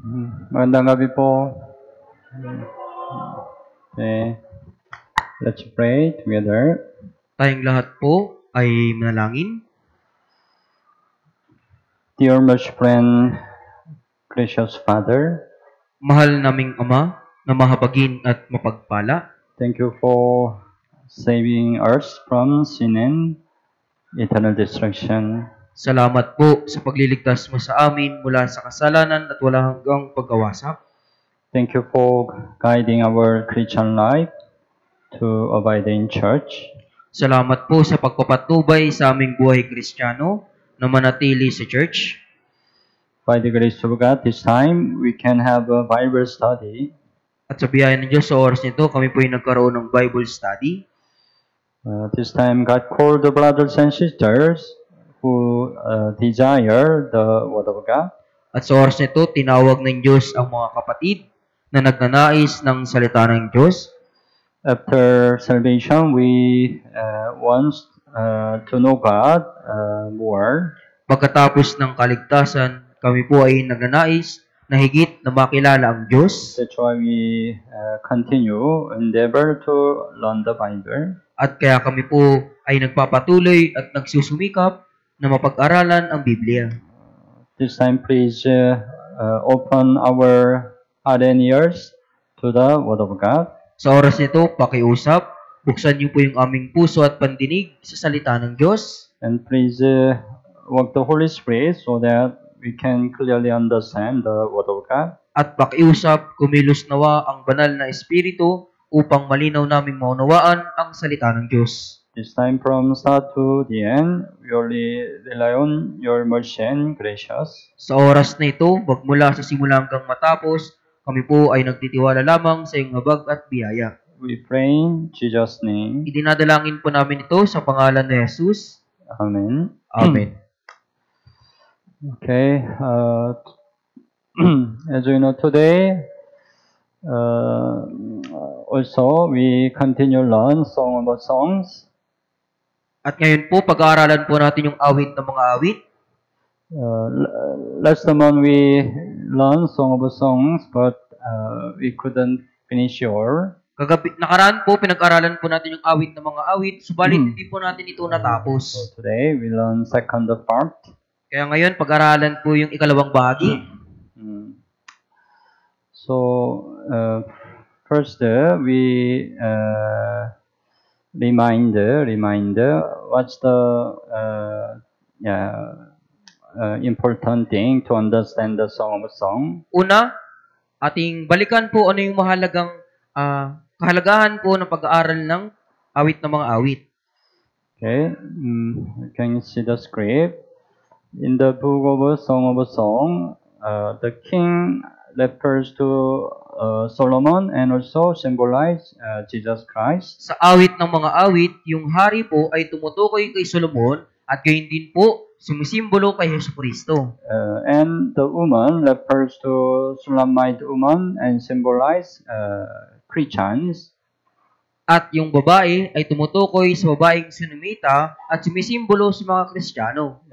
Magandang gabi po. Okay. Let's pray together. Tayong lahat po ay manalangin. Dear much friend, gracious Father, Mahal naming Ama na mahabagin at mapagpala, thank you for saving us from sin and eternal destruction. salamat po sa pagliligtas mo sa amin mula sa kasalanan at wala hanggang pagkawasak. Thank you for guiding our Christian life to abide in church. Salamat po sa pagpapatubay sa aming buhay Kristiyano na manatili sa church. By the grace of God, this time we can have a Bible study. At sa biyaya ng Diyos sa oras nito, kami po ay nagkaroon ng Bible study. This time God called the brothers and sisters who desire the Word of God. At sa oras nito, tinawag ng Diyos ang mga kapatid na nagnanais ng salita ng Diyos. After salvation, we want to know God more. Pagkatapos ng kaligtasan, kami po ay nagnanais na higit na makilala ang Diyos. That's why we continue endeavor to learn the Bible. At kaya kami po ay nagpapatuloy at nagsusumikap na mapag-aralan ang Biblia. This time, please open our heart and ears to the Word of God. Sa oras nito, pakiusap, buksan niyo po yung aming puso at pandinig sa salita ng Diyos. And please work the Holy Spirit so that we can clearly understand the Word of God. At pakiusap, kumilos nawa ang banal na Espiritu upang malinaw naming maunawaan ang salita ng Diyos. This time from start to the end, we only rely on your mercy and gracious. Sa oras na ito, magmula sa simula hanggang matapos, kami po ay nagtitiwala lamang sa iyong habag at biyaya. We pray in Jesus' name. Idinadalangin po namin ito sa pangalan ni Jesus. Amen. Amen. Okay. As you know, today, also we continue learn Song of Songs. At ngayon po, pag-aaralan po natin yung awit ng mga awit. Last month we learned Song of Songs, but we couldn't finish your. Nakaraan po, pinag-aralan po natin yung awit ng mga awit, subalit hindi po natin ito natapos. So today we learn second part. Kaya ngayon, pag-aralan po yung ikalawang bahagi. So first we reminder what's the important thing to understand the Song of Song. Una, ating balikan po ano yung mahalagang kahalagahan po ng pag-aaral ng awit ng mga awit. Okay, can you see the script? In the book of Song of Song, the king refers to Solomon and also symbolize Jesus Christ. Sa awit ng mga awit, yung hari po ay tumutukoy kay Solomon at gayon din po sumisimbolo kay Jesucristo. And the woman refers to Shulamite woman and symbolize Christians. At yung babae ay tumutukoy sa babaeng Sunamita at sumisimbolo sa mga Kristiyano.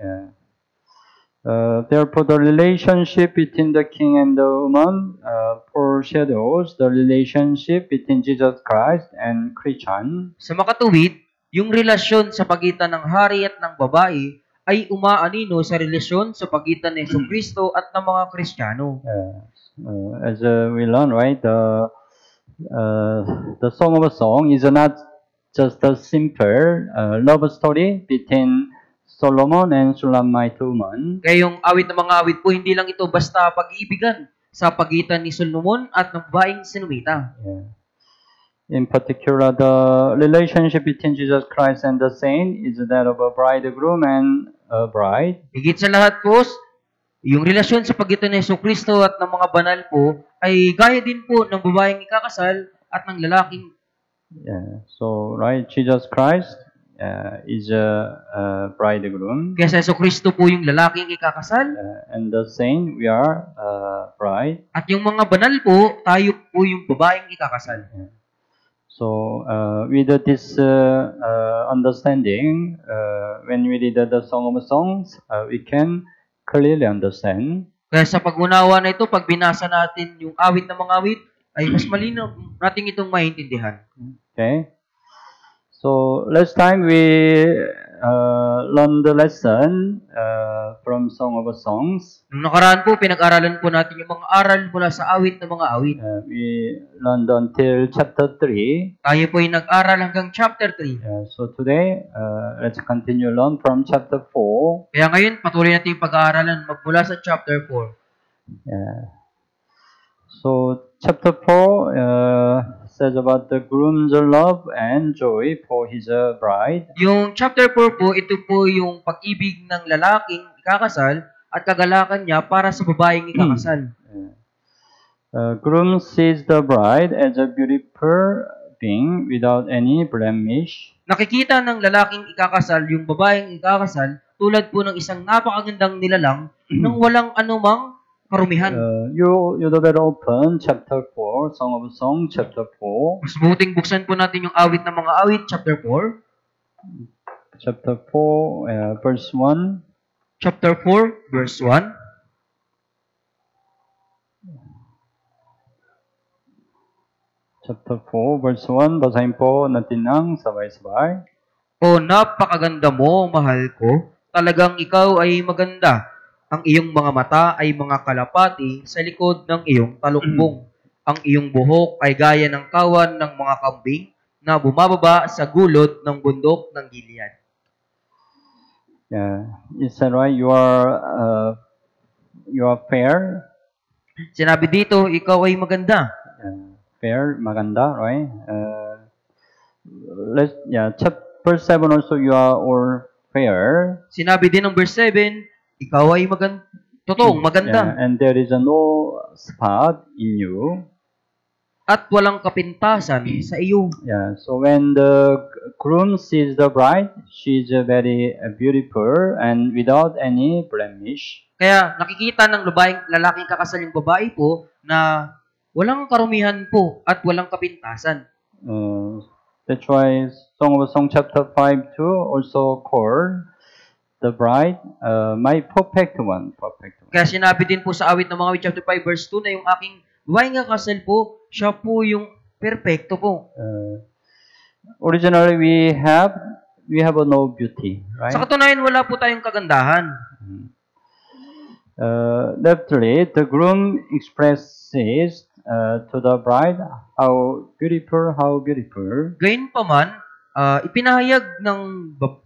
Therefore, the relationship between the king and the woman foreshadows the relationship between Jesus Christ and Christian. Sa makatuwid, yung relasyon sa pagitan ng hari at ng babae ay umaanino sa relasyon sa pagitan ng Jesucristo at ng mga Kristiyano. As we learn, right, the Song of a Song is not just a simple love story between Solomon and Shulamite woman. Kaya yung awit ng mga awit po, hindi lang ito basta pag-iibigan sa pagitan ni Solomon at ng babaeng Sunamita. In particular, the relationship between Jesus Christ and the saint is that of a bridegroom and a bride. Higit sa lahat po, yung relasyon sa pagitan ni Jesucristo at ng mga banal po ay gaya din po ng babaeng ikakasal at ng lalaking. So, right, Jesus Christ is a bridegroom. Kaya sa Jesucristo po yung lalaking ikakasal. And the saint, we are bride. At yung mga banal po, tayo po yung babaeng ikakasal. So, with this understanding, when we read the Song of Songs, we can clearly understand. Kaya sa pag-unawa na ito, pag binasa natin yung awit ng mga awit, ay mas malinaw natin itong maintindihan. Okay. So last time we learned the lesson from Song of Songs. Nung nakaraan po, pinag-aralan po natin yung mga aral mula sa awit ng mga awit. We learned until chapter 3. Tayo po ay nag-aral hanggang chapter 3. So today, let's continue learn from chapter 4. Kaya ngayon, patuloy natin yung pag-aaralan magmula sa chapter 4. So chapter 4 says about the groom's love and joy for his bride. Yung chapter 4 po, ito po yung pag-ibig ng lalaking ikakasal at kagalakan niya para sa babaeng ikakasal. Groom sees the bride as a beautiful being without any blemish. Nakikita ng lalaking ikakasal yung babaeng ikakasal tulad po ng isang napakagandang nilalang nang walang anumang karumihan. You better open chapter 4, Song of Songs, chapter 4. Mas buting buksan po natin yung awit ng mga awit, chapter 4. Chapter 4, verse 1. Chapter 4, verse 1. Chapter 4, verse 1. Basahin po natin ng sabay-sabay. O napakaganda mo, mahal ko. Talagang ikaw ay maganda. Ang iyong mga mata ay mga kalapati sa likod ng iyong talukbong. Ang iyong buhok ay gaya ng kawan ng mga kambing na bumababa sa gulod ng bundok ng Gilead. Is that right? You are fair. Sinabi dito, ikaw ay maganda. Fair, maganda, right? Verse 7 also, you are all fair. Sinabi din ng verse 7, ikaw ay totoong maganda. And there is no spot in you. At walang kapintasan sa iyo. So when the groom sees the bride, she is very beautiful and without any blemish. Kaya nakikita ng lalaking kakasal yung babae po na walang karumihan po at walang kapintasan. That's why Song of Songs chapter 5 too also called the bride, my perfect one. Kaya sinabi din po sa awit ng mga awit chapter 5 verse 2 na yung aking babaeng kakasal po, siya po yung perfecto po. Originally we have no beauty, right? Sa katunayan wala po tayong kagandahan. Leftly, the groom expresses to the bride how beautiful. Gayunpaman, ipinahayag ng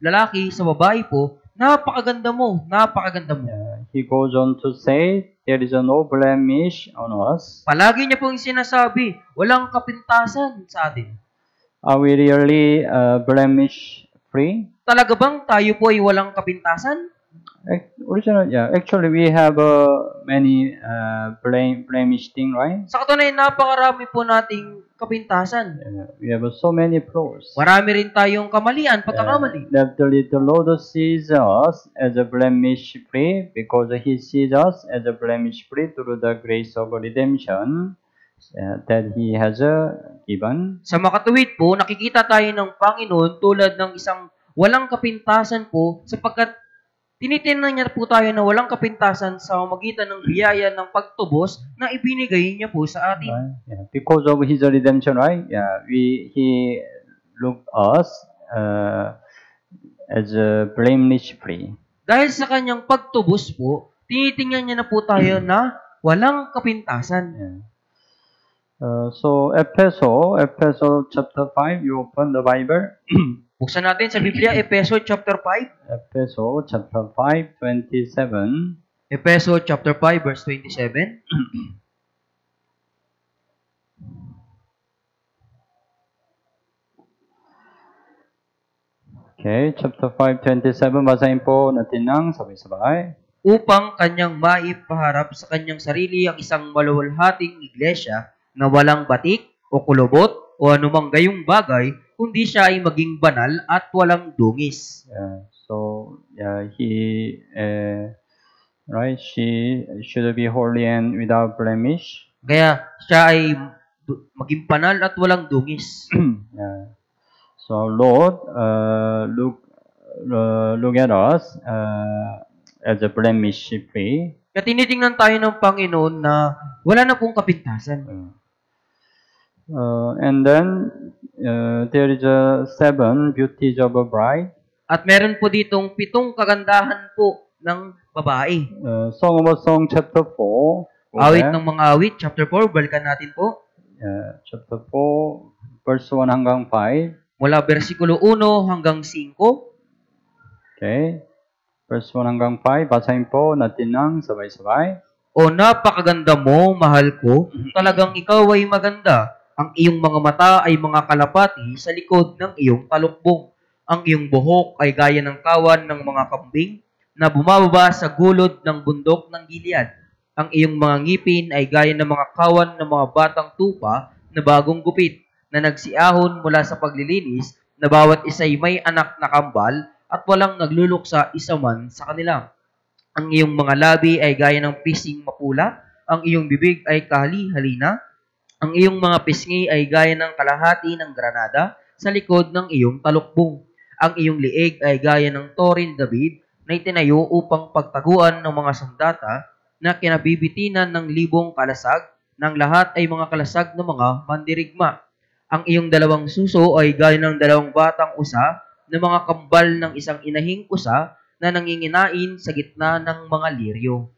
lalaki sa babae po, napakaganda mo. He goes on to say, there is no blemish on us. Palagi niya pong sinasabi, walang kapintasan sa atin. Are we really blemish free? Talaga bang tayo po ay walang kapintasan? Actually, we have many blemish thing, right? Sa katunayan, napakarami po nating kapintasan. We have so many flaws. Marami rin tayong kamalian, pagkakamali. Definitely, the Lord sees us as a blemish free because He sees us as a blemish free through the grace of redemption that He has given. Sa makatuwid po, nakikita tayo ng Panginoon tulad ng isang walang kapintasan po sapagkat tinitingnan niya po tayo na walang kapintasan sa magitan ng biyaya ng pagtubos na ibinigay niya po sa atin. Because of His redemption, right? He looked us as blameless free. Dahil sa kanyang pagtubos po, tinitingnan niya na po tayo na walang kapintasan. So, Efeso chapter 5, you open the Bible. Buksan natin sa Biblia, Efeso chapter 5. Efeso chapter 5, 27. Efeso chapter 5, verse 27. Okay, chapter 5, 27. Basahin po natin ng sabay-sabay. Upang kanyang maipaharap sa kanyang sarili ang isang maluwalhating iglesia na walang batik o kulubot o anumang gayong bagay, kundi siya ay maging banal at walang dungis. She should be holy and without blemish. Kaya siya ay maging banal at walang dungis. So Lord, look at us as a blemish free. Kaya tinitingnan tayo ng Panginoon na wala na pong kapintasan. And then there is a 7 beauties of a bride. At meron po ditong 7 kagandahan po ng babae. Song of a Song chapter 4. Awit ng mga awit, chapter 4, balikan natin po. Chapter 4, verse 1 hanggang 5. Mula versikulo 1 hanggang 5. Okay. Verse 1 hanggang 5. Basahin po natin ng sabay-sabay. O napakaganda mo, mahal ko. Talagang ikaw ay maganda. Ang iyong mga mata ay mga kalapati sa likod ng iyong talukbong. Ang iyong buhok ay gaya ng kawan ng mga kambing na bumababa sa gulod ng bundok ng Gilead. Ang iyong mga ngipin ay gaya ng mga kawan ng mga batang tupa na bagong gupit na nagsiahon mula sa paglilinis na bawat isa'y may anak na kambal at walang nagluluksa isa man sa kanila. Ang iyong mga labi ay gaya ng pising mapula. Ang iyong bibig ay kahali-halina. Ang iyong mga pisngi ay gaya ng kalahati ng granada sa likod ng iyong talukbong. Ang iyong liig ay gaya ng toril David na itinayo upang pagtaguan ng mga sandata na kinabibitinan ng 1,000 kalasag, ng lahat ay mga kalasag ng mga mandirigma. Ang iyong 2 suso ay gaya ng 2 batang usa na mga kambal ng isang inahing usa na nanginginain sa gitna ng mga liryo.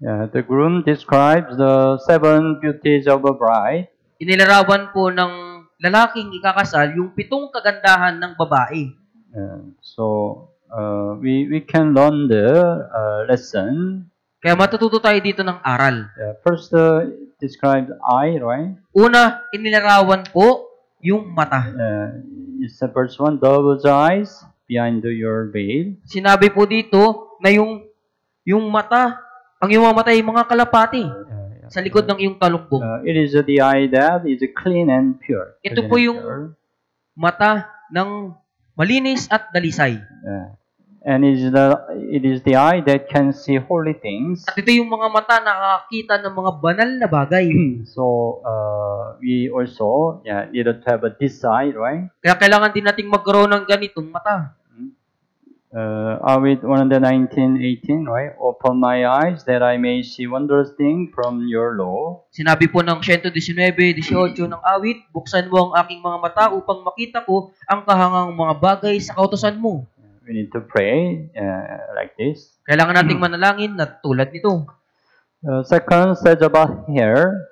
The groom describes the 7 beauties of a bride. Inilarawan po ng lalaking ikakasal yung 7 kagandahan ng babae. We can learn the lesson. Kaya matututo tayo dito ng aral. First, described eye, right? Una, inilarawan po yung mata. It's verse 1, dove's eyes behind your veil. Sinabi po dito na yung mata, ang iyong mga mata ay mga kalapati sa likod ng iyong talukbong. It is the eye that is clean and pure. Ito po yung mata ng malinis at dalisay. And it is the eye that can see holy things. At ito yung mga mata na nakakita ng mga banal na bagay. So we also need to have this eye, right? Kaya kailangan din nating magkaroon ng ganitong mata. Awit 119:18, right? Open my eyes that I may see wondrous things from your law. Sinabi po ng 119:18 ng awit, buksan mo ang aking mga mata upang makita ko ang kahangang mga bagay sa kautusan mo. We need to pray like this. Kailangan nating manalangin na tulad nito. Second says about hair.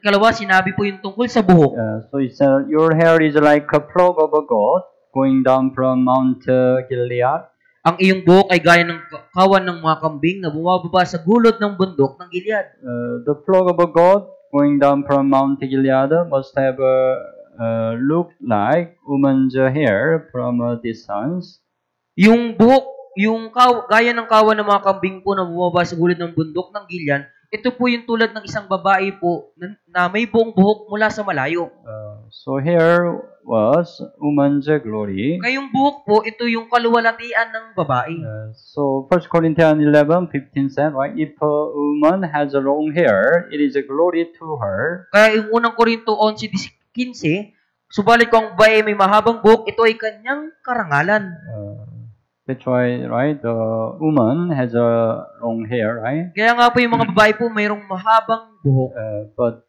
Kalawa, sinabi po yung tungkol sa buhok. So it says, your hair is like a flock of a goat going down from Mount Gilead. Ang iyong buhok ay gaya ng kawan ng mga kambing na bumababa sa gulod ng bundok ng Gilead. The flock of a goat going down from Mount Gilead must have looked like woman's hair from a distance. Yung buhok, gaya ng kawan ng mga kambing po na bumababa sa gulod ng bundok ng Gilead, ito po yung tulad ng isang babae po na may buong buhok mula sa malayo. So hair was woman's glory. Kayong buhok po, ito yung kaluwalhatian ng babae. So 1 Corinthians 11:15 said, right? If a woman has a long hair, it is a glory to her. Kaya yung unang Korinto 11:15, subalit kung ang babae may mahabang buhok, ito ay kanyang karangalan. That's why, right? The woman has a long hair, right? Kaya nga po yung mga babae po mayroong mahabang buhok. But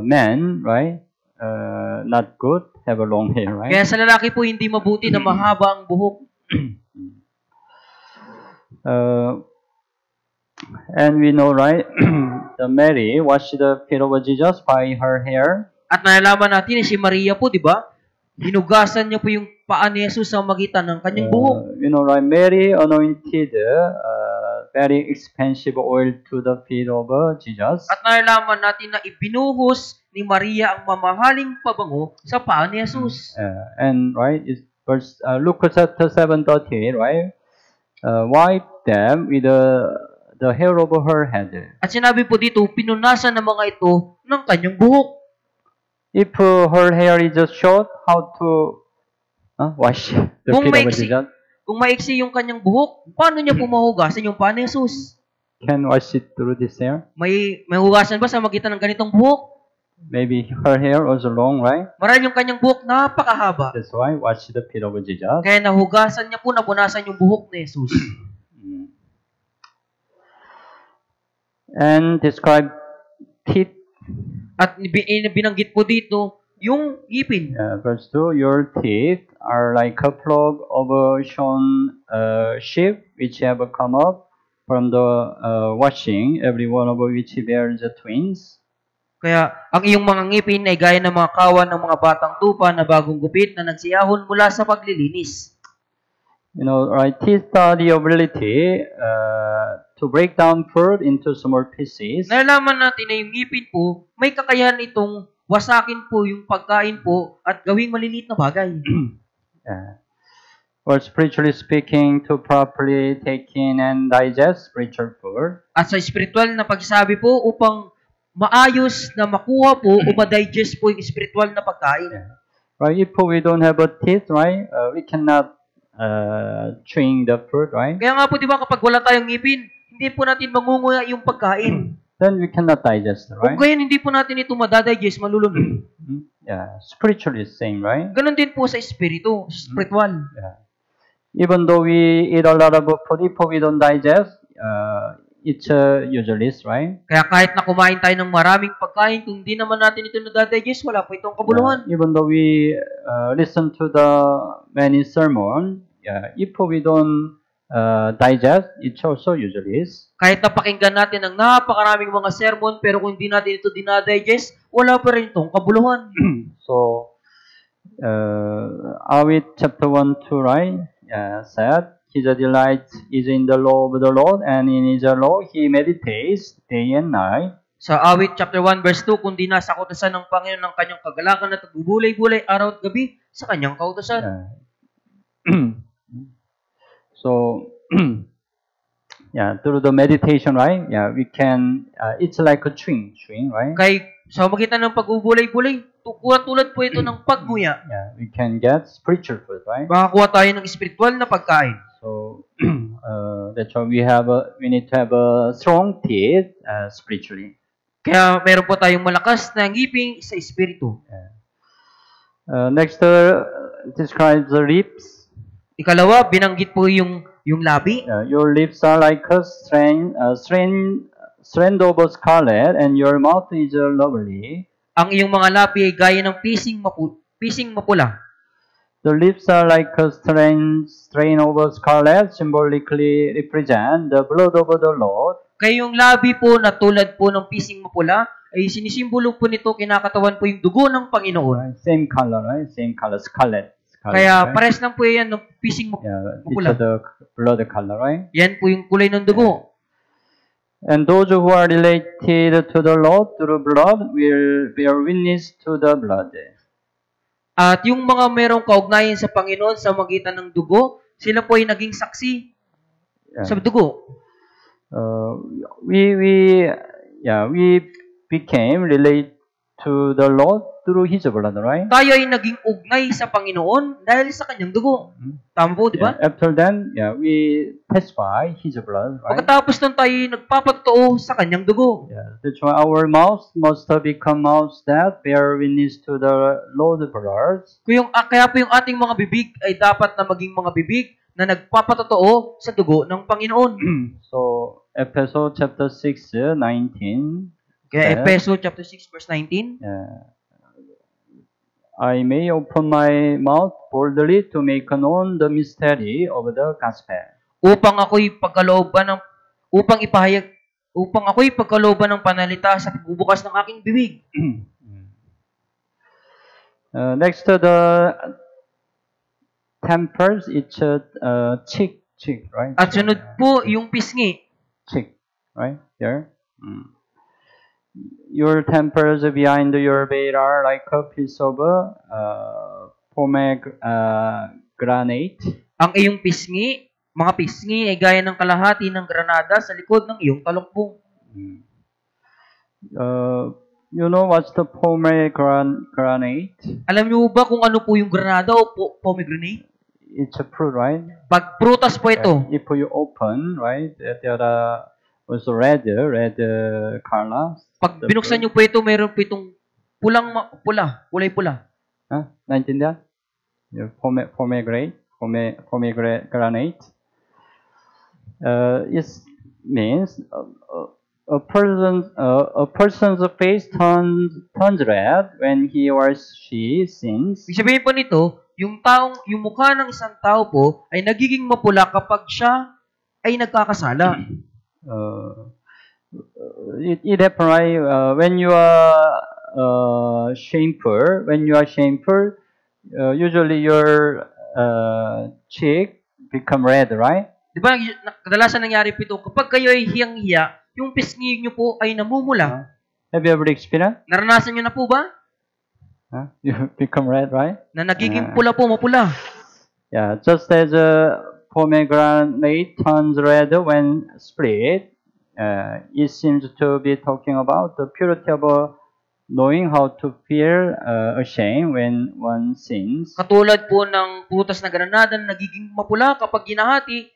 men, right? Not good, have a long hair, right? Kaya sa lalaki po hindi mabuti na mahaba ang buhok. And we know, right? The Mary washed the feet of Jesus by her hair. At nalalaman natin si Maria po, di ba? Hinugasan niya po yung paa ni Jesus sa magitan ng kanyang buhok. You know, right? Mary anointed very expensive oil to the feet of Jesus. At nalalaman natin na ibinuhos ni Maria ang mamahaling pabango sa paa ni Jesus. And right, it's verse Luke chapter 7:38, right? Wipe them with the hair of her head. At sinabi po dito, pinunasan ng mga ito ng kanyang buhok. If her hair is just short, how to wash the feet of Jesus? Kung maiksi yung kanyang buhok, paano niya po mahugasan yung paa ni Jesus? Can wash it through this hair? May hugasan ba sa magitan ng ganitong buhok? Maybe her hair was long, right? Marahil yung kanyang buhok napakahaba. That's why wash the feet of Jesus. Kaya nahugasan niya po, napunasan yung buhok ni Jesus. and describe teeth. At binanggit po dito yung ngipin. Verse 2, your teeth are like a flock of shorn sheep which have come up from the washing, every one of which bears twins. Kaya ang iyong mga ngipin ay gaya ng mga kawan ng mga batang tupa na bagong gupit na nagsiyahon mula sa paglilinis. You know, right? Teeth are the ability to break down food into small pieces. Nalalaman natin na yung ngipin po, may kakayahan itong wasakin po yung pagkain po at gawing maliliit na bagay. Yeah. Or spiritually speaking, to properly take in and digest spiritual food. At sa spiritual na pagsabi po, upang maayos na makuha po o ma-digest po yung spiritual na pagkain. Yeah. Right? If we don't have a teeth, right, we cannot chewing the food, right? Kaya nga po, di ba, kapag wala tayong ngipin, hindi po natin mangunguya yung pagkain. Then we cannot digest, right? Kung gayon, hindi po natin ito madadigest, malulunod. Yeah, spiritually same, right? Ganon din po sa espiritu, spiritual. Yeah. Even though we eat a lot of food, if we don't digest, it's useless, right? Kaya kahit na kumain tayo ng maraming pagkain, kung hindi naman natin ito nadadigest, wala po itong kabuluhan. Yeah. Even though we listen to the many sermon, yeah, if we don't digest, it's also useless. Kahit napakinggan natin ang napakaraming mga sermon, pero kung hindi natin ito dinadigest, wala pa rin itong kabuluhan. So, Awit chapter 1, 2, right? Yeah, said, his delight is in the law of the Lord, and in his law he meditates day and night. Sa Awit chapter 1 verse 2, kundi nasa kautusan ng Panginoon ng kanyang kagalakan at nagbubulay-bulay araw at gabi sa kanyang kautusan. So, yeah, through the meditation, right? Yeah, we can, it's like a chewing, right? Kay sa magitan ng pagbubulay-bulay, tulad po ito ng pagguya. Yeah, we can get spiritual food, right? Makakuha tayo ng spiritual na pagkain. So, that's why we need to have a strong teeth spiritually. Kaya meron po tayong malakas na ngipin sa espiritu. Next, describes the lips. Ikalawa, binanggit po yung labi. Your lips are like a strand of scarlet, and your mouth is lovely. Ang iyong mga labi ay gaya ng pising mapula. The lips are like a strain of scarlet, symbolically represent the blood of the Lord. Kaya yung labi po na tulad po ng pising mapula, ay sinisimbolo po nito, kinakatawan po yung dugo ng Panginoon. Same color, right? Same color, scarlet. Kaya right? pares lang po yan ng pising Yeah, mapula. it's the blood color, right? Yan po yung kulay ng dugo. And those who are related to the Lord through blood will bear witness to the blood. At yung mga merong kaugnayan sa Panginoon sa magitan ng dugo, sila po ay naging saksi sa dugo. We became related to the Lord through His blood, right? Tayo ay naging ugnay sa Panginoon dahil sa kanyang dugo. Tama po, di ba? Yeah, after then, we testify His blood, right? Pagkatapos nun tayo nagpapatotoo sa kanyang dugo. Yeah, that's why our mouth must become mouths that bear witness to the Lord's blood. Kaya po yung ating mga bibig ay dapat na maging mga bibig na nagpapatotoo sa dugo ng Panginoon. So, Ephesians chapter 6, 19. Kaya Ephesians chapter 6 verse 19. I may open my mouth boldly to make known the mystery of the gospel. Upang ako'y pagkalooban ng panalita sa pagbubukas ng aking bibig. Next to the temples, it's cheek, right? At sunod po yung pisngi. Cheek, right? There. Your temples behind your veil are like a piece of pomegranate. Ang iyong pisngi, mga pisngi ay gaya ng kalahati ng granada sa likod ng iyong talukbong. You know what's the pomegranate? Alam niyo ba kung ano po yung granada o pomegranate? It's a fruit, right? Pag prutas po ito. If you open, right, there are also red color. Pag binuksan niyo po ito, mayroon po itong kulay pula. Naintindihan? Pomegranate. It means a person's face turns red when he or she sins. Ibig sabihin po nito, yung mukha ng isang tao po ay nagiging mapula kapag siya ay nagkakasala. It happens right when you are shameful. When you are shameful, usually your cheek become red, right? Di ba, kadalasan nangyari po ito, kapag kayo ay hiyang-hiya, yung pisngi nyo po ay namumula. Have you ever experienced? Naranasan nyo na po ba? You become red, right? Na nagiging pula po, mapula. Yeah, just as a pomegranate turns red when split, it seems to be talking about the purity of knowing how to feel ashamed when one sins. Katulad po ng prutas na granada na nagiging mapula kapag ginahati,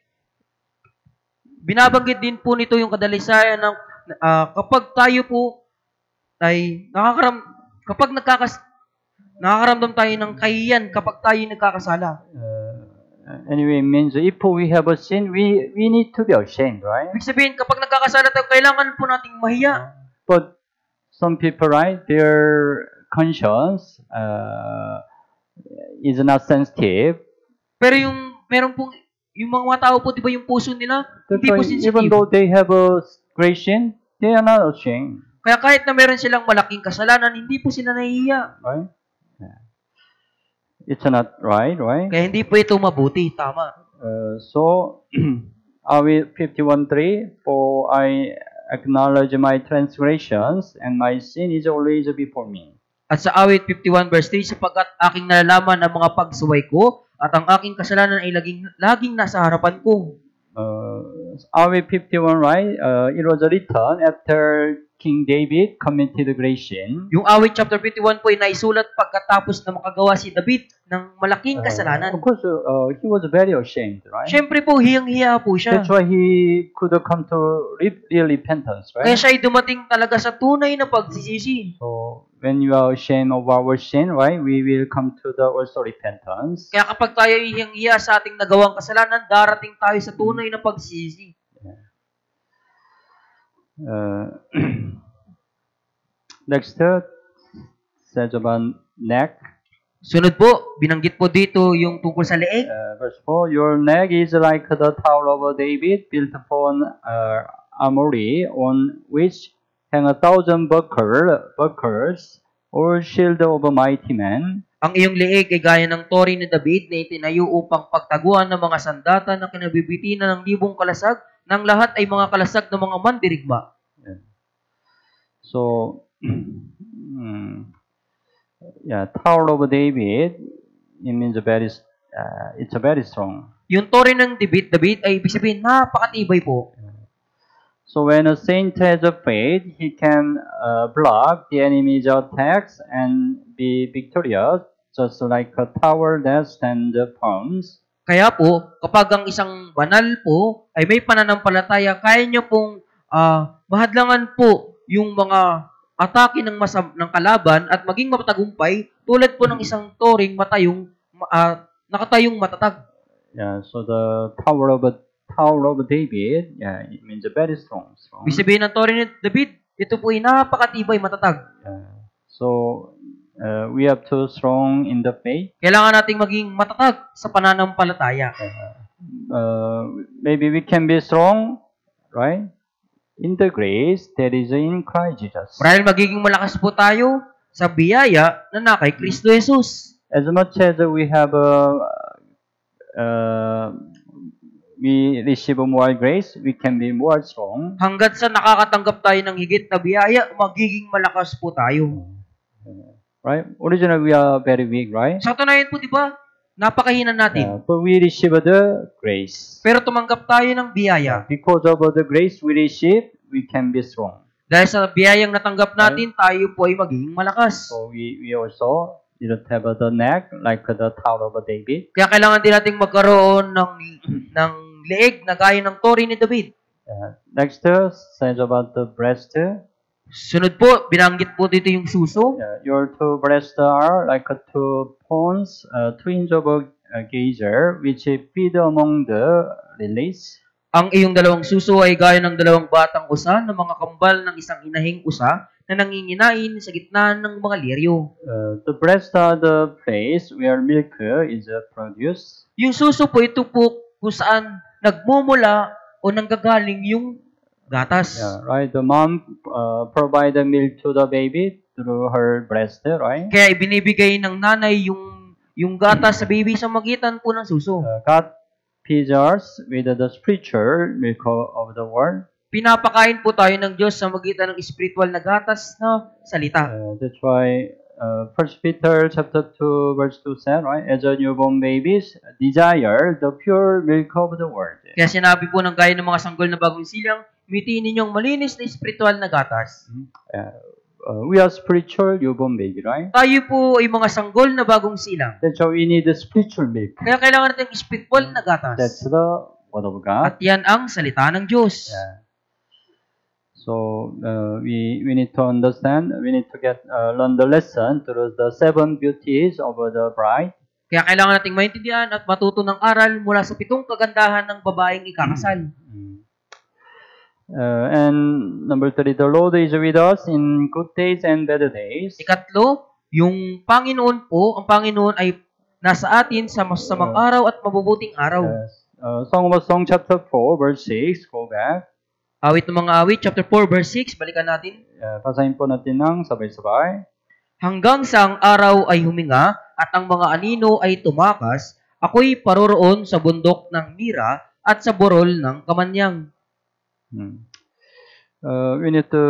binabanggit din po nito yung kadalisayan ng kapag tayo po ay nakakaramdam tayo ng kahiyan kapag tayo nagkakasala. Anyway, it means if we have a sin, we need to be ashamed, right? Ibig sabihin, kapag nagkakasala tayo, kailangan po nating mahiya. But some people, right, their conscience is not sensitive. Pero meron pong, yung mga tao po, di ba yung puso nila, hindi po sensitive. Even though they have a great sin, they are not ashamed. Kaya kahit na meron silang malaking kasalanan, hindi po sila nahihiya. Right? It's not right, right? Kaya hindi po ito mabuti, tama. So, awit 51:3, for I acknowledge my transgressions, and my sin is always before me. At sa awit 51 verse 3, sapagkat aking nalalaman ang mga pagsuway ko, at ang aking kasalanan ay laging nasa harapan ko. Awit 51, right? It was written after King David committed great sin. Yung awit chapter 51 po ay naisulat pagkatapos na makagawa si David ng malaking kasalanan. Of course, he was very ashamed, right? Siyempre po, hiyang-hiya po siya. That's why he could come to real repentance, right? Kaya siya ay dumating talaga sa tunay na pagsisisi. So, when you are ashamed of our sin, right, we will come to the also repentance. Kaya kapag tayo ay hiyang-hiya sa ating nagawang kasalanan, darating tayo sa tunay na pagsisisi. Next says about neck. Sunod po, binanggit po dito yung tungkol sa leeg. Verse 4, your neck is like the tower of David, built upon armory, on which hang 1,000 bucklers, or shield of a mighty man. Ang iyong leeg ay gaya ng tori ni David na itinayo upang pagtaguan ng mga sandata na kinabibitinan ng libong kalasag, ng lahat ay mga kalasag ng mga mandirigma. So, Tower of David, it means it's very strong. Yung tori ng David ay ibig sabihin napakatibay po. So when a saint has a faith, he can block the enemy's attacks and be victorious, just like a tower that stands firm. Kaya po, kapag ang isang banal po ay may pananampalataya, kaya niyo pong mahadlangan po yung mga atake ng kalaban at maging matagumpay tulad po ng isang toring nakatayong matatag. Yeah, so the Tower of David, it means very strong. Ibig sabihin ng tori ni David, ito po ay napakatibay, matatag. So we have to strong in the faith. Kailangan nating maging matatag sa pananampalataya. Maybe we can be strong, right? In the grace that is in Christ Jesus. Marahil magiging malakas po tayo sa biyaya na kay Kristo Jesus. As much as we have we receive more grace, we can be more strong. Hanggat sa nakakatanggap tayo ng higit na biyaya, magiging malakas po tayo. Right? Originally, we are very weak, right? Sa katunayan po, di ba? Napakahina natin. But we receive the grace. Pero tumanggap tayo ng biyaya. Because of the grace we receive, we can be strong. Dahil sa biyayang natanggap natin, tayo po ay magiging malakas. So we also didn't have the neck like the Tower of David. Kaya kailangan din nating magkaroon ng leeg na gaya ng tori ni David. Next says about the breast. Sunod po, binanggit po dito yung suso. Your two breasts are like two pawns, twins of a geyser, which feed among the lilies. Ang iyong dalawang suso ay gaya ng dalawang batang usa na mga kambal ng isang inahing usa na nanginginain sa gitna ng mga liryo. The breast are the place where milk is produced. Yung suso po, ito po kung saan nagmumula o nanggagaling yung gatas. Yeah, right. The mom provide the milk to the baby through her breast, right? Kaya ibinibigay ng nanay yung gatas sa baby sa magitan po ng suso. God feeds us with the spiritual milk of the word. Pinapakain po tayo ng Diyos sa magitan ng spiritual na gatas na salita. That's why 1 Peter chapter 2 verse 2 said, right? As a newborn babies desire the pure milk of the word. Kaya sinabi po ng gaya ng mga sanggol na bagong silang, mitiin ninyong malinis na spiritual na gatas. We are spiritual newborn baby, right? Tayo po ay mga sanggol na bagong silang. That's why we need the spiritual milk. Kaya kailangan natin spiritual na gatas. That's the word of God. At yan ang salita ng Diyos. Yeah. So we need to understand. We need to learn the lesson through the 7 beauties of the bride. Kaya kailangan nating maintindihan at matuto ng aral mula sa 7 kagandahan ng babaeng ikakasal. And number 3, the Lord is with us in good days and bad days. Ikatlo, yung Panginoon po, ang Panginoon ay nasa atin sa masasamang araw at mabubuting araw. Song of Song chapter 4 verse 6, go back. Awit ng mga awit, chapter 4, verse 6, balikan natin. Basahin po natin ng sabay-sabay. Hanggang sa ang araw ay huminga at ang mga anino ay tumakas, ako'y paroroon sa bundok ng Mira at sa burol ng Kamanyang. We need to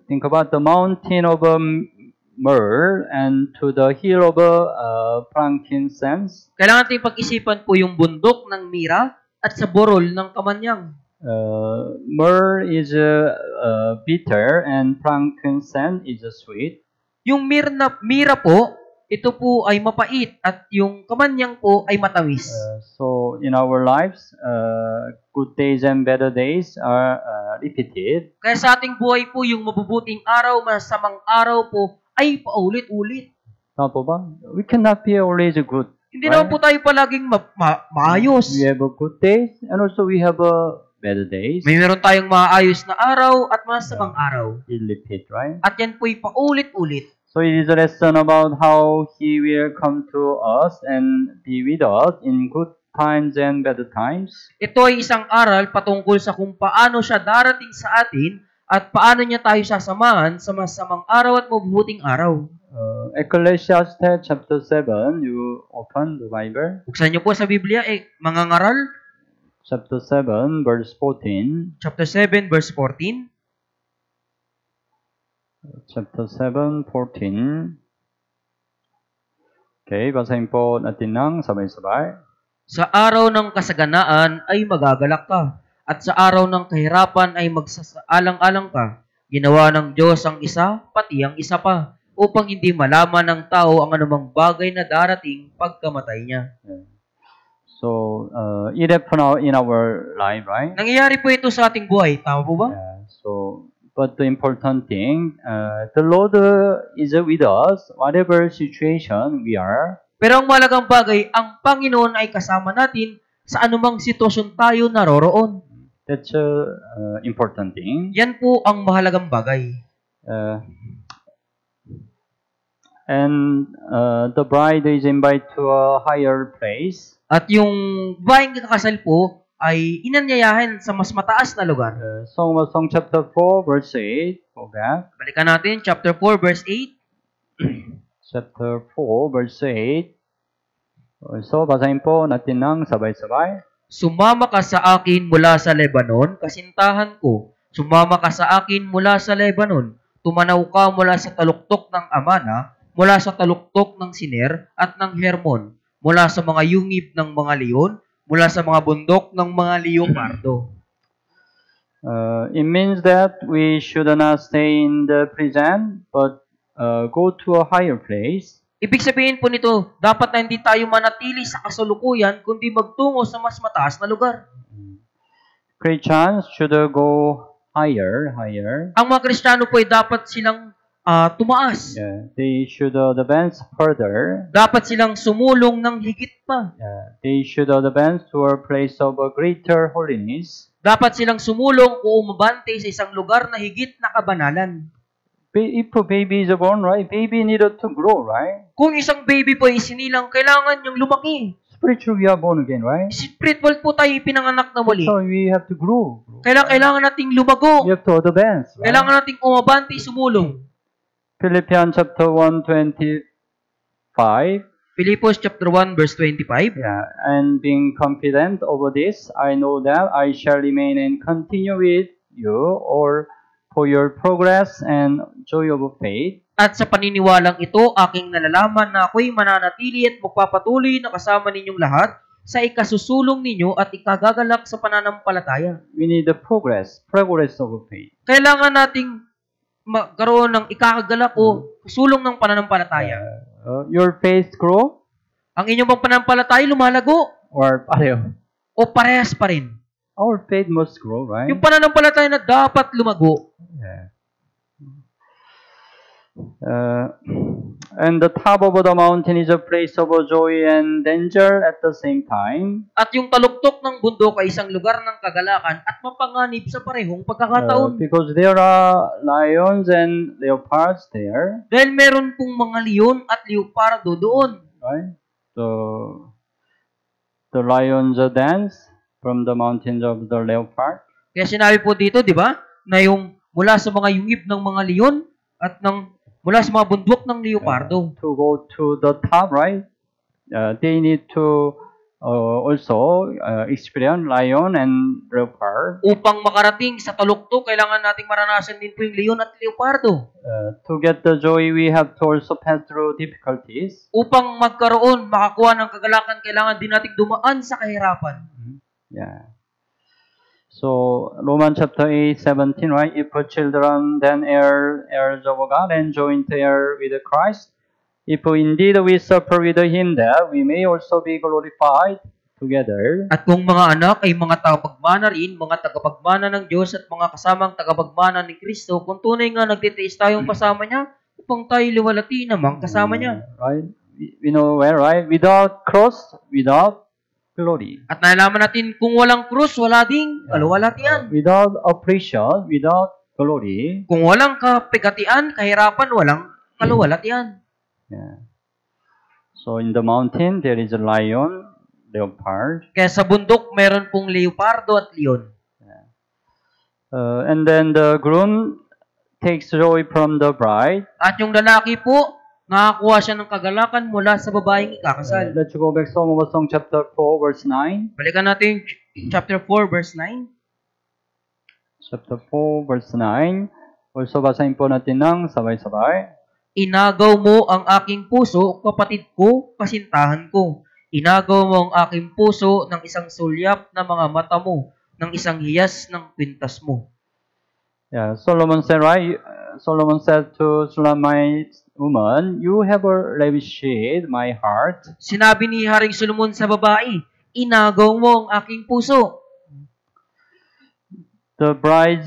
think about the mountain of myrrh and to the hill of frankincense. Kailangan natin pag-isipan po yung bundok ng Mira at sa burol ng Kamanyang. Myrrh is bitter and frankincense is sweet. Yung mira po, ito po ay mapait at yung kamanyang po ay matamis. So in our lives, good days and better days are repeated. Kaya sa ating buhay po, yung mabubuting araw, masamang araw po ay paulit-ulit. Tama po ba? We cannot be always good. Hindi naman po tayo palaging maayos. We have a good days and also we have a better days. May meron tayong maayos na araw at masamang araw. It repeat, right? At yan po'y paulit-ulit. So it is a lesson about how He will come to us and be with us in good times and bad times. Ito ay isang aral patungkol sa kung paano siya darating sa atin at paano niya tayo sasamahan sa masamang araw at mabubuting araw. Ecclesiastes chapter 7, you open the Bible. Buksan niyo po sa Biblia, mga ngaral. Chapter 7, verse 14. Chapter 7, verse 14. Chapter 7, 14. Okay, basahin po natin ng sabay-sabay. Sa araw ng kasaganaan ay magagalak ka, at sa araw ng kahirapan ay magsasaalang-alang ka. Ginawa ng Diyos ang isa, pati ang isa pa, upang hindi malaman ng tao ang anumang bagay na darating pagkamatay niya. Yeah. So, it happened in our life, right? Nangyayari po ito sa ating buhay. Tama po ba? Yeah. But the important thing, the Lord is with us, whatever situation we are. Pero ang malagang bagay, ang Panginoon ay kasama natin sa anumang sitwasyon tayo naroroon. That's important thing. Yan po ang mahalagang bagay. And the bride is invited to a higher place. At yung babaeng kakasal po ay inanyayahan sa mas mataas na lugar. Song of Song chapter 4 verse 8. Go back. Balikan natin, chapter 4, verse 8. Chapter 4 verse 8. So, basahin po natin ng sabay-sabay. Sumama ka sa akin mula sa Lebanon, kasintahan ko. Sumama ka sa akin mula sa Lebanon. Tumanaw ka mula sa taluktok ng Amana, mula sa taluktok ng Siner at ng Hermon, mula sa mga yungib ng mga leon, mula sa mga bundok ng mga leopardo. It means that we should not stay in the prison, but go to a higher place. Ibig sabihin po nito, dapat na hindi tayo manatili sa kasalukuyan, kundi magtungo sa mas mataas na lugar. Christians should go higher. Ang mga Kristiyano po ay dapat silang tumaas. Yeah, they should advance further. Dapat silang sumulong ng higit pa. Yeah, they should advance to a place of a greater holiness. Dapat silang sumulong o umabante sa isang lugar na higit na kabanalan. If a baby is born, right, baby needed to grow, right? Kung isang baby po ay sinilang, kailangan niyang lumaki. Spiritually, we are born again, right? Spiritual po tayo pinanganak na muli. So we have to grow. Kailangan nating lumago. We have to advance, right? Kailangan nating umabante, sumulong. Philippians chapter 1:25. Philippians chapter 1 verse 25. Yeah, and being confident over this, I know that I shall remain and continue with you, or for your progress and joy of faith. At sa paniniwalang ito, aking nalalaman na ako'y mananatili at magpapatuloy na kasama ninyong lahat sa ikasusulong ninyo at ikagagalak sa pananampalataya. We need the progress of faith. Kailangan nating magkaroon ng ikakagalak o sulong ng pananampalataya. Your faith grow? Ang inyong pananampalataya lumalago Or pareho? o parehas pa rin. Our faith must grow, right? Yung pananampalataya na dapat lumago. Yeah. And the top of the mountain is a place of joy and danger at the same time. At yung taluktok ng bundok ay isang lugar ng kagalakan at mapanganib sa parehong pagkakataon. Because there are lions and leopards there. Dahil meron pong mga leon at leopardo doon. Right? So, the lions dance from the mountains of the leopard. Kaya sinabi po dito, di ba, na yung mula sa mga yungib ng mga leon at mula sa mga bundok ng leopardo. To go to the top, right? They need to also experience lion and leopard. Upang makarating sa taluktok, kailangan nating maranasan din po yung leon at leopardo. To get the joy, we have to also pass through difficulties. Upang makakuha ng kagalakan, kailangan din nating dumaan sa kahirapan. Yeah. So, Romans chapter 8:17, right? If children, then heirs of God, and joint heir with Christ. If indeed we suffer with Him, that we may also be glorified together. At kung mga anak ay mga tagapagmana rin, mga tagapagmana ng Diyos at mga kasamang tagapagmana ni Kristo, kung tunay nga nagtitiis tayong kasama niya, upang tayo liwalati namang kasama niya. Right? We know where, right? Without cross, without glory. At nalaman natin, kung walang krus, wala ding kaluwalhatian. Without oppression, without glory. Kung walang kapigatian, kahirapan, walang kaluwalatian. Yeah. So in the mountain, there is a lion, leopard. Kaya sa bundok, meron pong leopardo at leon. Yeah. And then the groom takes joy from the bride. At yung lalaki po, nakakuha siya ng kagalakan mula sa babaeng ikakasal. Let's go back Song of Songs chapter 4 verse 9. Balikan natin chapter 4 verse 9. Chapter 4 verse 9. Also basahin po natin ng sabay-sabay. Inagaw mo ang aking puso, kapatid ko, kasintahan ko. Inagaw mo ang aking puso ng isang sulyap na mga mata mo, ng isang hiyas ng kwintas mo. Yeah, Solomon said, right? Solomon said to Shulamite woman, you have ravished my heart. Sinabi ni Haring Solomon sa babae, inagaw mo ang aking puso. The bride's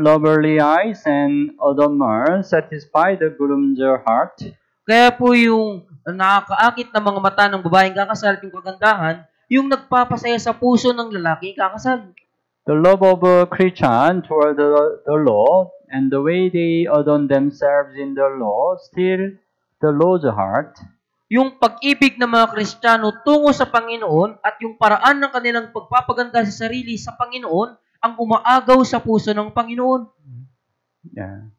loverly eyes and adornment satisfy the groom's heart. Kaya po yung nakakaakit na mga mata ng babaeng kakasal at yung kagandahan, yung nagpapasaya sa puso ng lalaking kakasal. The love of a Christian toward the Lord and the way they adorn themselves in the law still the Lord's heart. Yung pag-ibig ng mga Kristiyano tungo sa Panginoon at yung paraan ng kanilang pagpapaganda sa sarili sa Panginoon ang umaagaw sa puso ng Panginoon. Yeah.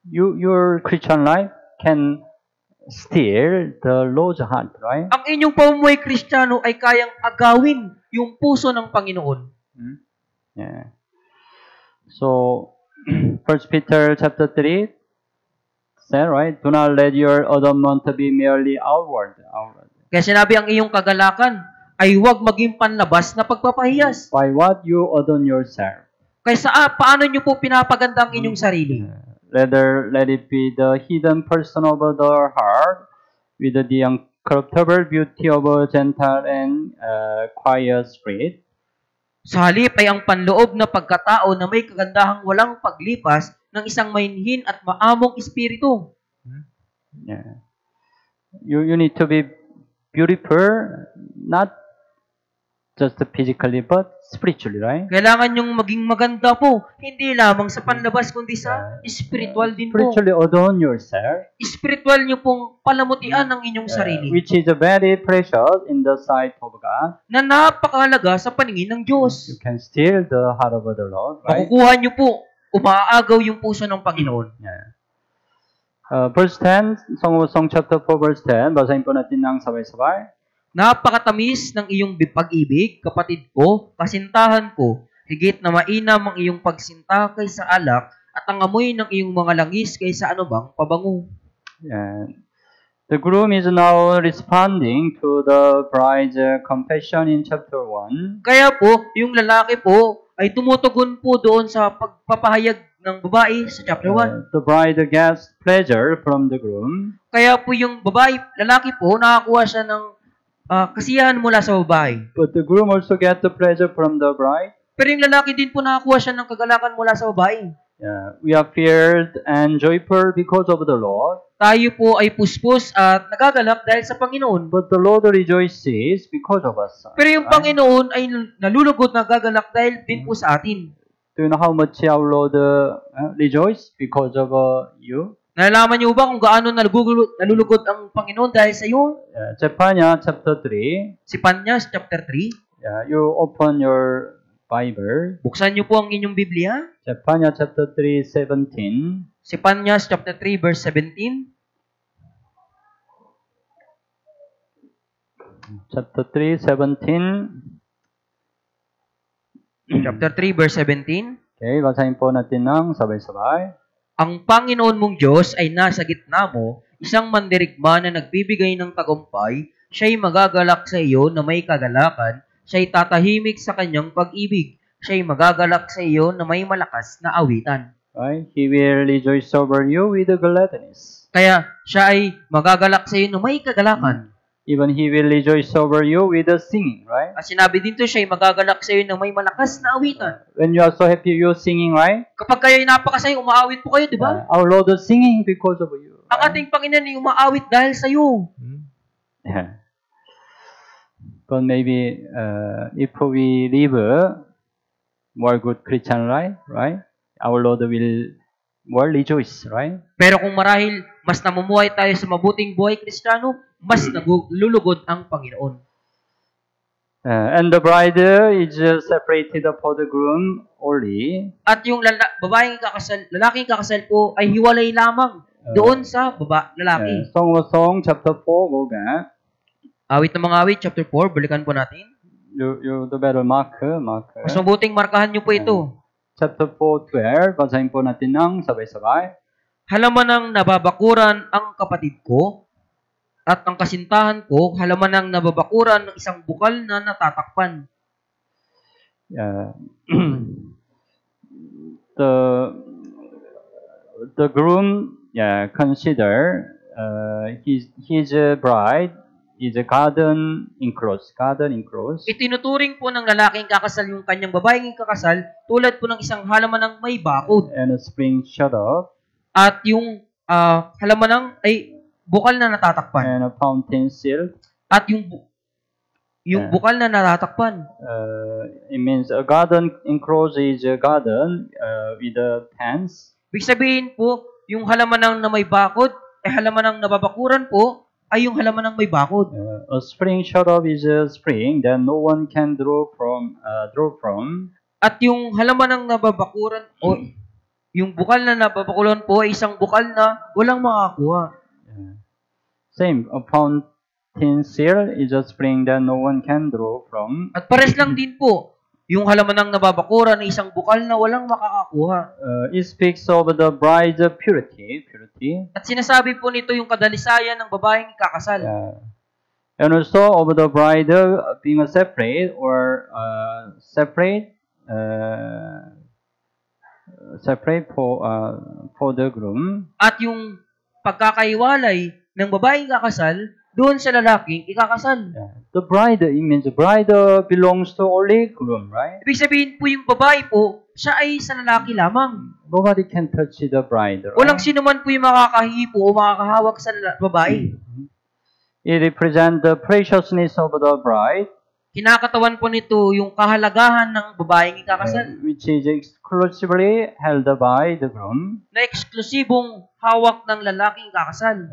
Your Christian life can steer the Lord's heart, right? Ang inyong pamumuhay Kristiyano ay kayang agawin yung puso ng Panginoon. Yeah. So, 1 Peter chapter 3 said, right? Do not let your adornment be merely outward. Kaya sinabi ang iyong kagalakan ay huwag maging panlabas na pagpapahiyas. By what you adorn yourself. Kaysa paano nyo po pinapaganda ang inyong sarili? Let it be the hidden person of the heart with the incorruptible beauty of a gentle and quiet spirit. Sa halip ay ang panloob na pagkatao na may kagandahang walang paglipas ng isang mainhin at maamong espiritu. Yeah. You need to be beautiful, not just physically, but spiritually, right? Kailangan yung maging maganda po, hindi lamang sa panlabas, kundi sa spiritual din po. Spiritually adorn yourself, Spiritual nyo pong palamutian ang inyong sarili, which is very precious in the sight of God. na napakahalaga sa paningin ng Diyos. You can steal the heart of the Lord, right? Makukuha nyo po, umaagaw yung puso ng Panginoon. Yeah. Verse 10, Song of Song chapter 4, verse 10, basahin po natin ng sabay-sabay. Napakatamis ng iyong pag-ibig, kapatid ko, kasintahan ko, higit na mainam ang iyong pagsinta kaysa alak, at ang amoy ng iyong mga langis kaysa anumang pabango. Yeah. The groom is now responding to the bride's confession in chapter 1. Kaya po, yung lalaki po ay tumutugon po doon sa pagpapahayag ng babae sa chapter 1. The bride gets pleasure from the groom. Kaya po yung lalaki po, nakakuha siya ng kasiyahan mula sa babae. But the groom also gets the pleasure from the bride. Pero yung lalaki din po nakakuha siya ng kagalakan mula sa babae. Yeah. We are filled and joyful because of the Lord. Tayo po ay puspos at nagagalak dahil sa Panginoon. But the Lord rejoices because of us. Pero yung Panginoon ay nalulugod, nagagalak dahil din po sa atin. Do you know how much our Lord rejoices because of you? Nalalaman niyo ba kung gaano nalulugod ang Panginoon dahil sa iyo? Zephaniah chapter 3. Si Panyas chapter 3. You open your Bible. Buksan niyo po ang inyong Biblia. Zephaniah chapter 3, 17. Si Panyas chapter 3 verse 17. Chapter 3, 17. Chapter 3 verse 17. Okay, basahin po natin ng sabay-sabay. Ang Panginoon mong Diyos ay nasa gitna mo, isang mandirigma na nagbibigay ng tagumpay, siya'y magagalak sa iyo na may kagalakan, siya'y tatahimik sa kanyang pag-ibig, siya'y magagalak sa iyo na may malakas na awitan. Right? He will rejoice over you with gladness. Kaya siya ay magagalak sa iyo na may kagalakan. Even he will rejoice over you with singing, right? At sinabi din to, siya'y magagalak sa iyo na may malakas na awitan. When you are so happy, you're singing, right? Kapag kayo'y napakasaya, umaawit po kayo, di ba? Our Lord is singing because of you. Ang ating Panginoon ay umaawit dahil sa iyo. Yeah. But maybe if we live a more good Christian life, right? Our Lord will more rejoice, right? Pero kung marahil mas namumuhay tayo sa mabuting buhay Kristiyano, mas nalulugod ang Panginoon. And the bride is separated for the groom only. At yung lalaking kakasal po ay hiwalay lamang doon sa lalaki. Song of Song chapter 4, go back. Awit ng mga awit, chapter 4, balikan po natin. You the better mark. Mas mabuting markahan niyo po ito. Chapter 4, 12, basahin po natin ng sabay-sabay. Halaman ng nababakuran ang kapatid ko, at ang kasintahan ko, halaman ng nababakuran ng isang bukal na natatakpan. The groom consider his bride is a garden enclosed. Itinuturing po ng lalaking kakasal yung kanyang babaeng kakasal tulad po ng isang halaman ng may bakod. And a spring shut off. At yung halaman ng ay bukal na natatakpan. And a fountain sealed. At yung bukal na natatakpan. It means a garden enclosed is a garden with a fence. Ibig sabihin po, yung halaman ng may bakod, halaman ng nababakuran po, ay yung halaman ng may bakod. A spring shut off is a spring that no one can draw from. At yung halaman ng nababakuran o yung bukal na nababakuran po ay isang bukal na walang makakuha. Same, a fountain seal is a spring that no one can draw from. At pares lang din po, yung halaman ng nababakuran ay isang bukal na walang makakakuha. It speaks of the bride's purity. At sinasabi po nito yung kadalisayan ng babaeng ikakasal. And also of the bride being separate or separate for the groom. At yung pagkakaiwalay ng babaeng kakasal doon sa lalaking ikakasal. The bride, it means the bride belongs to only groom, right? Ibig sabihin po yung babae po, siya ay sa lalaki lamang. Nobody can touch the bride, Walang right? sino man po yung makakahipo o makakahawak sa babae. It represents the preciousness of the bride, Kinakatawan po nito yung kahalagahan ng babaeng ikakasal which is exclusively held by the groom. na eksklusibong hawak ng lalaking ikakasal.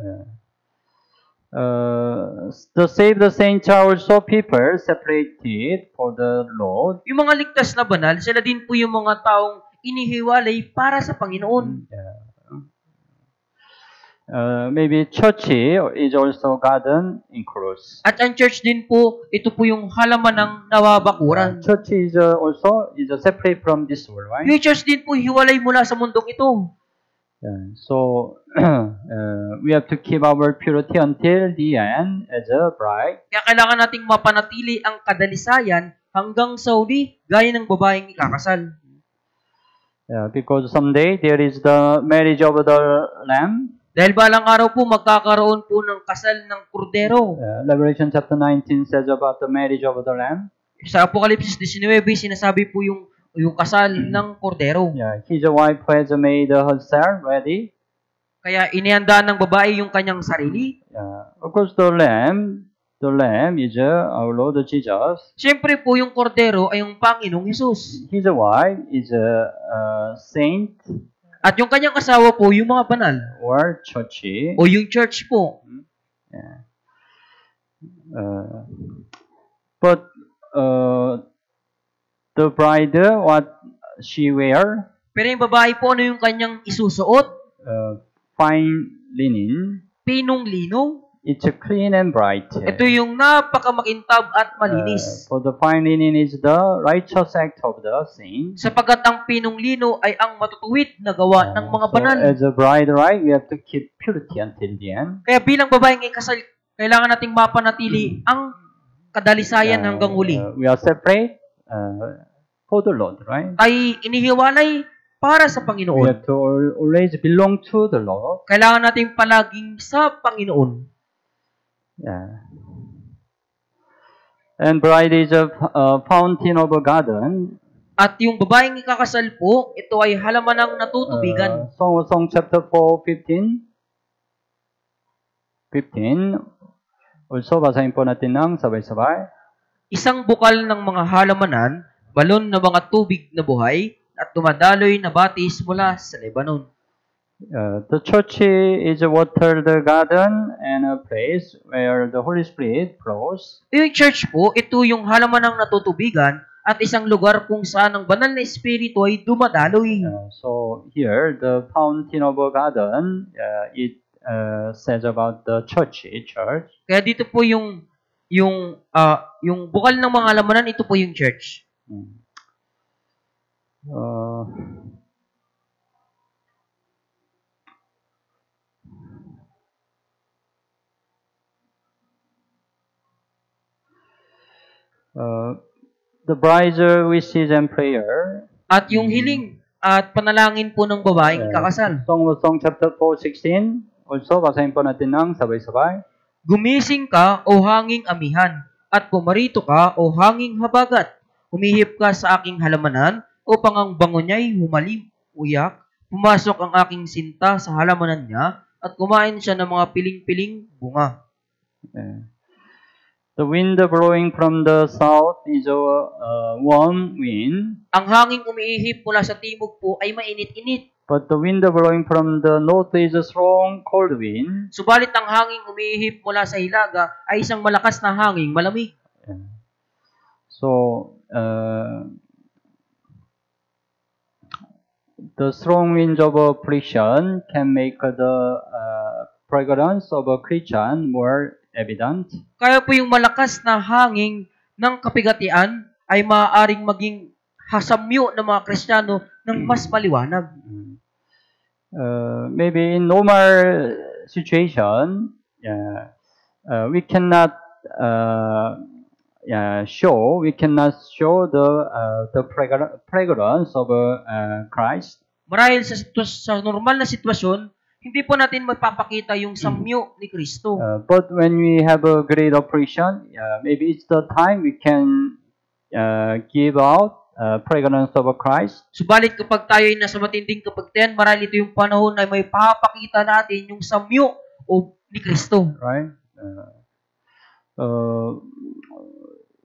The saved saints are also people separated for the Lord. Yung mga ligtas na banal, sila din po yung mga taong inihiwalay para sa Panginoon. Maybe church is also garden includes. At ang church din po, ito po yung halaman ng nawabakuran. Church is also separate from this world, right? Yung church din po hiwalay mula sa mundong ito. So we have to keep our purity until the end as a bride. Kaya kailangan nating mapanatili ang kadalisayan hanggang sa huli, gaya ng babaeng ikakasal. Because someday there is the marriage of the Lamb. Dahil balang araw po, magkakaroon po ng kasal ng kordero. Revelation chapter 19 says about the marriage of the Lamb. Sa Apokalipsis 19, sinasabi po yung kasal ng kordero. His wife has made herself ready. Kaya inihandaan ng babae yung kanyang sarili. Of course, the Lamb is our Lord Jesus. Siyempre po yung kordero ay yung Panginoong Hesus. His wife is a saint. At yung kanyang asawa po, yung mga banal. Or church. O yung church po. But the bride, what she wear? Pero yung babae po, ano yung kanyang isusuot? Fine linen. Pinong lino. It's clean and bright. Ito yung napakamakintab at malinis. For the fine linen is the righteous act of the saint. Sapagkat ang pinong lino ay ang matutuwid na gawa ng mga banal. So as a bride, right, we have to keep purity until the end. Kaya bilang babaeng ikasal, kailangan nating mapanatili ang kadalisayan hanggang huli. We are separate for the Lord, right? Ay inihiwalay para sa We Panginoon. have to always belong to the Lord. Kailangan nating palaging sa Panginoon. And bride is a fountain of a garden. At yung babaeng ikakasal po, ito ay halaman ng natutubigan. Song of Song chapter 4:15. 15. Also, basahin po natin ng sabay-sabay. Isang bukal ng mga halamanan, balon na mga tubig na buhay, at tumadaloy na batis mula sa Lebanon. The church is a watered garden and a place where the Holy Spirit flows. Yung church po, ito yung halaman ng natutubigan at isang lugar kung saan ang banal na espiritu ay dumadaloy. So here, the fountain of a garden, it says about the church. Kaya dito po yung bukal ng mga halamanan, ito po yung church. The bride wishes and prayer. At yung hiling at panalangin po ng babaeng kakasal. Song of Song chapter 4:16. Also, basahin po natin ng sabay-sabay. Gumising ka, o hanging amihan, at pumarito ka, o hanging habagat. Humihip ka sa aking halamanan, upang ang bango niya'y humalim, uyak. Pumasok ang aking sinta sa halamanan niya, at kumain siya ng mga piling-piling bunga. The wind blowing from the south is a warm wind. Ang hanging umiihip mula sa timog po ay mainit-init. But the wind blowing from the north is a strong cold wind. Subalit ang hanging umiihip mula sa hilaga ay isang malakas na hanging malamig. So, the strong winds of affliction can make the fragrance of a Christian more evident. Kaya po yung malakas na hangin ng kapigatian ay maaaring maging hasamyo ng mga Kristiyano ng mas maliwanag. Maybe in normal situation, we cannot show the fragrance of Christ. Marahil sa normal na sitwasyon, Hindi po natin mapapakita yung samyo ni Kristo. But when we have a great operation, maybe it's the time we can give out fragrance of Christ. Subalit kapag tayo ay nasa matinding kapagtian, marahil ito yung panahon na may papakita natin yung samyo o ni Kristo. Right?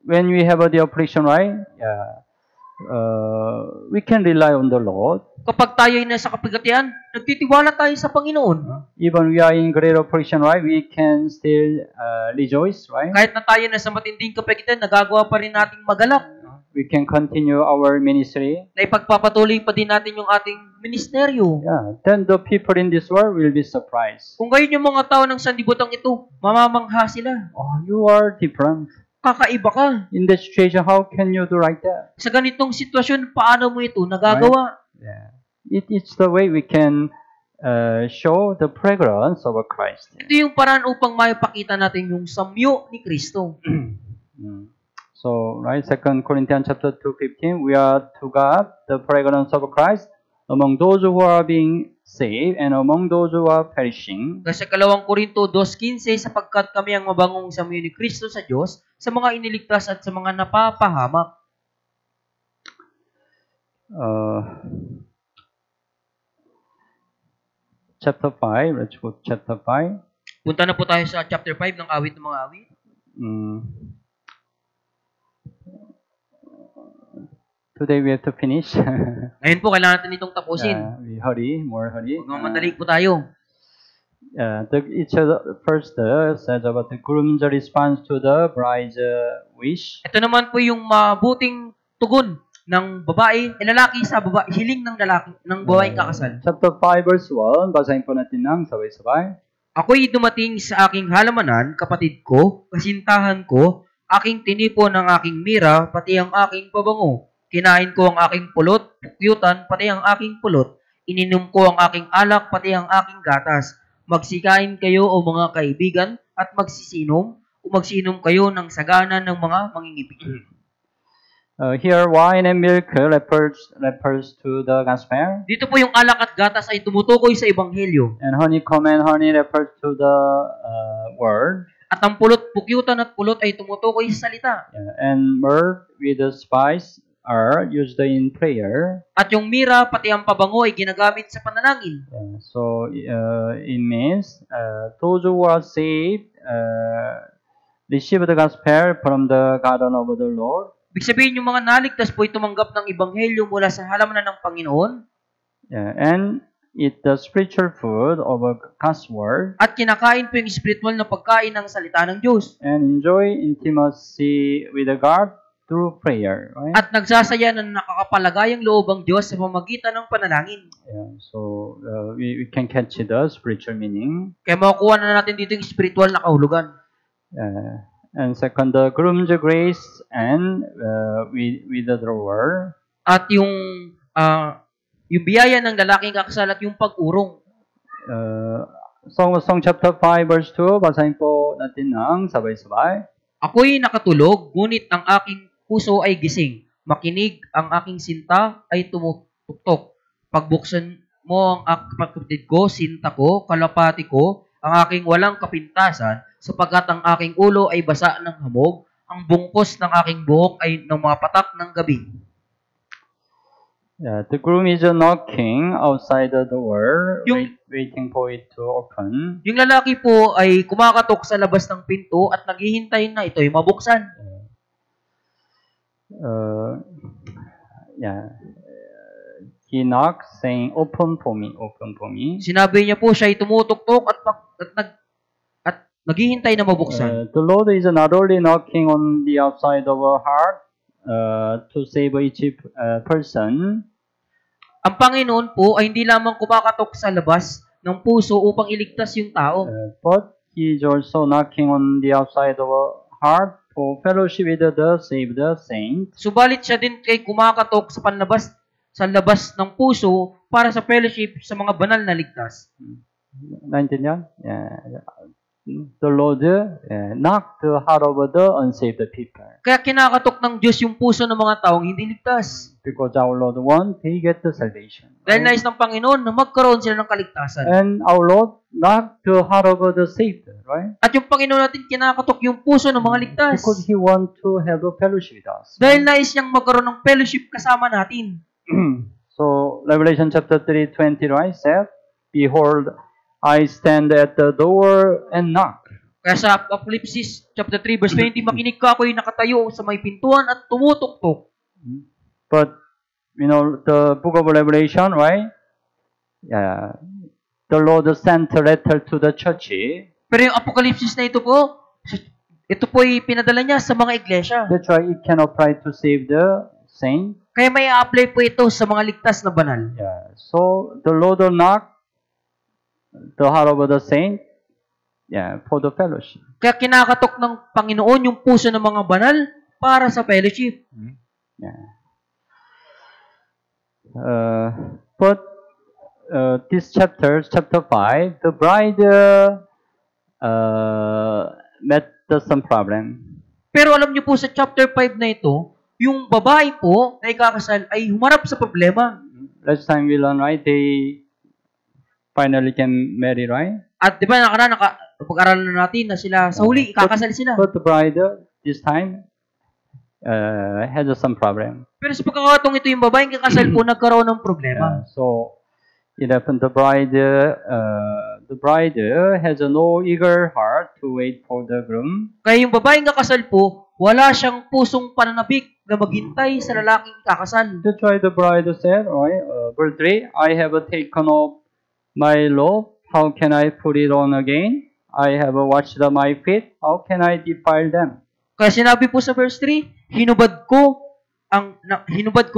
When we have the operation, right? We can rely on the Lord. Kapag tayo ay nasa kapagtian, nagtitiwala tayo sa Panginoon. Even we are in great operation, right? We can still rejoice, right? Kahit na tayo nasa matinding kapagtian, nagagawa pa rin nating magalak. We can continue our ministry. Na ipagpapatuloy pa din natin yung ating ministeryo. Yeah. Then the people in this world will be surprised. Kung gayon yung mga tao ng sanlibutan ito, mamamangha sila. Oh, you are different. Kakaiba ka. In this situation, how can you do like that? Sa ganitong sitwasyon, paano mo ito nagagawa? Yeah. It's the way we can show the fragrance of Christ. Ito yung paraan upang maipakita natin yung samyo ni Kristo. So, right, 2 Corinthians chapter 2:15, we are to God the fragrance of Christ among those who are being saved and among those who are perishing. Kasi 2 Korinto 2:15, sapagkat kami ang mabangong samyo ni Kristo sa Diyos, sa mga iniligtas at sa mga napapahamak. Chapter 5, let's go to chapter 5. Punta na po tayo sa chapter 5 ng awit ng mga awit. Today we have to finish. Ngayon po, kailangan natin itong tapusin. We hurry, more hurry. Magmamadali po tayo. First says about the groom's response to the bride's wish. Ito naman po yung mabuting tugon ng babae, lalaki sa babae, hiling ng lalaki, ng babaeng kakasal. Chapter 5 verse 1, basahin po natin ng sabay-sabay. Ako'y dumating sa aking halamanan, kapatid ko, kasintahan ko, aking tinipon ang aking mira, pati ang aking pabango. Kinain ko ang aking pulot, pukyutan, pati ang aking pulot. Ininom ko ang aking alak, pati ang aking gatas. Magsikain kayo o mga kaibigan, at magsinom kayo ng sagana ng mga mangingibig. Here, wine and milk refers to the gospel. Dito po yung alak at gatas ay tumutukoy sa ebanghelyo. And honeycomb and honey refers to the word. At ang pulot, pukyutan at pulot ay tumutukoy sa salita. And myrrh with the spice are used in prayer. At yung mira, pati ang pabango ay ginagamit sa panalangin. So, it means those who are saved receive the gospel from the garden of the Lord. Ibig sabihin, yung mga naligtas po ay tumanggap ng ebanghelyo mula sa halamanan ng Panginoon. And eat the spiritual food of God's word. At kinakain po yung spiritual na pagkain ng salita ng Diyos. And enjoy intimacy with God through prayer. Right? At nagsasaya ng nakakapalagayang loob ang Diyos sa pamamagitan ng panalangin. So, we can catch the spiritual meaning. Kaya makukuha na natin dito yung spiritual na kahulugan. And second, the groom's grace and with the drawer. At yung biyaya ng lalaking kakasal at yung pag-urong. Song of Song chapter 5 verse 2, basahin po natin ng sabay-sabay. Ako'y nakatulog, ngunit ang aking puso ay gising. Makinig, ang aking sinta ay tumutuktok. Pagbuksan mo ang kapatid ko, sinta ko, kalapati ko, ang aking walang kapintasan, sapagkat ang aking ulo ay basa ng hamog, ang bungkos ng aking buhok ay ng mga patak ng gabi. The groom is knocking outside the door, waiting for it to open. Yung lalaki po ay kumakatok sa labas ng pinto at naghihintay na ito ay mabuksan. He knocks saying, "Open for me, open for me." Sinabi niya po siya ay tumutuktok at naghihintay na mabuksan. The Lord is not only knocking on the outside of our heart to save each person. Ang Panginoon po ay hindi lamang kumakatok sa labas ng puso upang iligtas yung tao. But He is also knocking on the outside of our heart for fellowship with the saved saints. Subalit siya din kay kumakatok sa labas ng puso para sa fellowship sa mga banal na ligtas. Naintindihan? the Lord knocked the heart of the unsaved people. Kaya kinakatok ng Diyos yung puso ng mga taong hindi ligtas. Because our Lord wants they get the salvation. Dahil Right? nais ng Panginoon na magkaroon sila ng kaligtasan. And our Lord knocked the heart of the saved, right? At yung Panginoon natin kinakatok yung puso ng mga ligtas. Because He wants to have a fellowship with us. Dahil nais niyang magkaroon ng fellowship kasama natin. So Revelation chapter 3:20, right, said, "Behold, I stand at the door and knock." Kaya sa Apocalypse chapter 3 verse 20, makinig ka, ako'y nakatayo sa may pintuan at tumutuktok. But you know the book of Revelation, right? Yeah, the Lord sent a letter to the church. Pero yung Apocalypse na ito po'y pinadala niya sa mga iglesia. That's why it can apply to save the saint. Kaya may apply po ito sa mga ligtas na banal. Yeah. So the Lord will knock the heart of the saint. Yeah, for the fellowship. Kaya kinakatok ng Panginoon yung puso ng mga banal para sa fellowship. Yeah. But this chapter 5, the bride met some problem. Pero alam niyo po sa chapter 5 na ito, yung babae po na ikakasal ay humarap sa problema. Last time we learned, right? They finally can marry, right? At di ba napag-aralan na natin na sila sa huli, ikakasal sila. But the bride this time has some problem. Pero sa pagkakataong ito, yung babaeng kakasal po nagkaroon ng problema. So it happened the bride has no eager heart to wait for the groom. Kaya yung babaeng kakasal po, wala siyang pusong pananabik na maghintay sa lalaking kakasal. That's why the bride said, right, verse 3, I have taken off my robe. How can I put it on again? I have washed my feet. How can I defile them? Kaya sinabi po sa verse 3, hinubad ko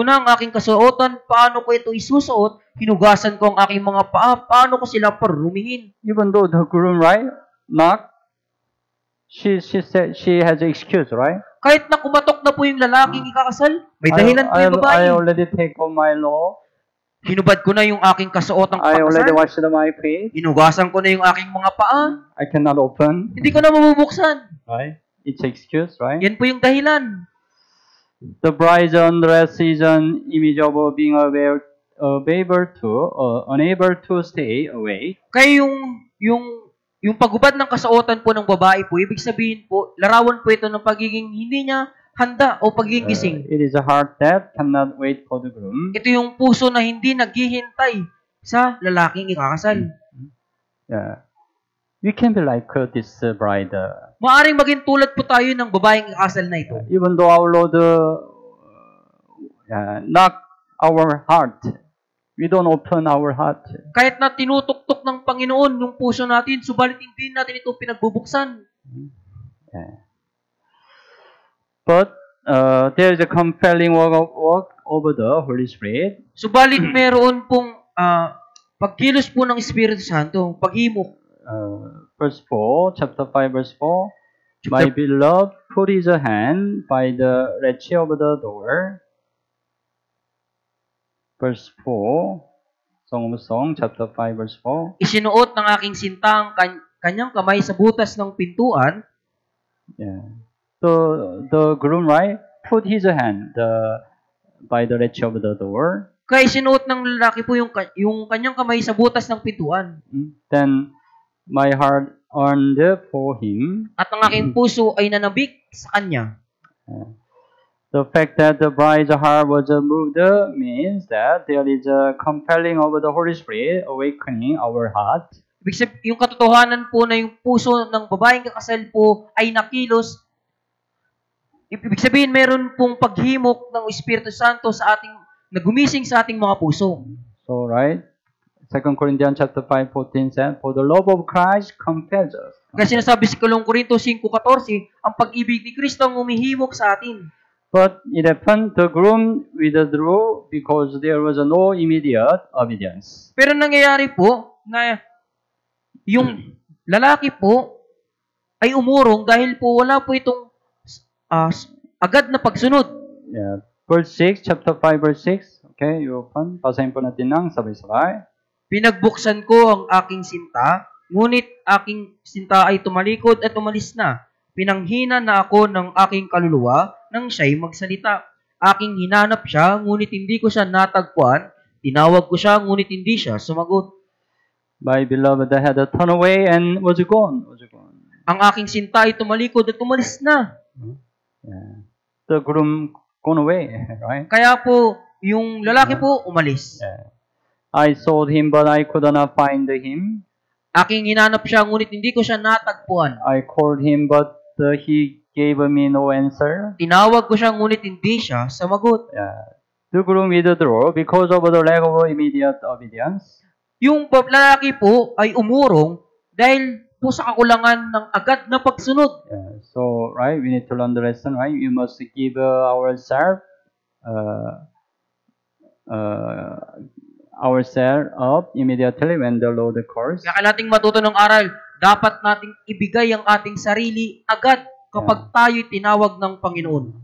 na ang aking kasuotan. Paano ko ito isusuot? Hinugasan ko ang aking mga paa. Paano ko sila parumihin? Even though the groom, right, knocked, she said she has an excuse, right? Kahit na kumatok na po yung lalaking ikakasal, may dahilan po yung babae. I already take off my robe. Hinubad ko na yung aking kasuotang I already pakasal. washed my feet. Hinugasan ko na yung aking mga paa. I cannot open. Hindi ko na mabubuksan. Right? It's excuse, right? Yan po yung dahilan. The bride's undress is an image of being unable to stay awake. Kaya yung paghubad ng kasuotan po ng babae po, ibig sabihin po, larawan po ito ng pagiging hindi niya handa o pagiging gising. It is a heart that cannot wait for the groom. Ito yung puso na hindi naghihintay sa lalaking ikakasal. Yeah. We can be like this bride. Maaring maging tulad po tayo ng babaeng ikakasal na ito. Even though our Lord knock our heart, we don't open our heart. Kahit na tinutuktok ng Panginoon yung puso natin, subalit hindi natin ito pinagbubuksan. Yeah. But there is a compelling work over the Holy Spirit. Subalit meron pong pagkilos po ng Espiritu Santo, paghimok. Verse 4, chapter 5, verse 4. My beloved put his hand by the latch of the door. Verse 4, Song of Song, chapter 5, verse 4. Isinuot ng aking sintang kanyang kamay sa butas ng pintuan. Yeah. So the groom, right, put his hand by the latch of the door. Kaya isinuot ng lalaki po yung kanyang kamay sa butas ng pintuan. Then my heart yearned for him. At ang aking puso ay nanabik sa kanya. The fact that the bride's heart was moved means that there is a compelling of the Holy Spirit awakening our heart. Ibig sabihin, yung katotohanan po na yung puso ng babaeng kakasal po ay nakilos. Ibig sabihin, meron pong paghimok ng Espiritu Santo sa ating, nagumising sa ating mga puso. So, right? 2 Corinthians chapter 5:14 said, "For the love of Christ compels us." Kasi sinasabi sa 2 Korinto 5:14, ang pag-ibig ni Kristo ang humihimok sa atin. But it happened, the groom withdrew because there was no immediate obedience. Pero nangyayari po na yung lalaki po ay umurong dahil po wala po itong agad na pagsunod. Yeah. Verse 6, chapter 5, verse 6. Okay, you open. Basahin po natin ng sabay-sabay. Pinagbuksan ko ang aking sinta, Ngunit aking sinta ay tumalikod at umalis na. Pinanghina na ako ng aking kaluluwa nang siya'y magsalita. Aking hinanap siya, ngunit hindi ko siya natagpuan. Tinawag ko siya, ngunit hindi siya sumagot. My beloved had turned away and was gone. Ang aking sinta ay tumalikod at umalis na. Yeah. The groom gone away, right? Kaya po, yung lalaki po umalis. Yeah. I sought him, but I could not find him. Aking hinanap siya, ngunit hindi ko siya natagpuan. I called him, but he gave me no answer. Tinawag ko siya, ngunit hindi siya sumagot. Yeah. The groom withdrew because of the lack of immediate obedience. Yung lalaki po ay umurong dahil po sa kakulangan ng agad na pagsunod. Yeah. So, right, we need to learn the lesson, right? You must give ourselves up immediately when the Lord calls. Kaya nating matuto ng aral, dapat nating ibigay ang ating sarili agad kapag tayo'y tinawag ng Panginoon.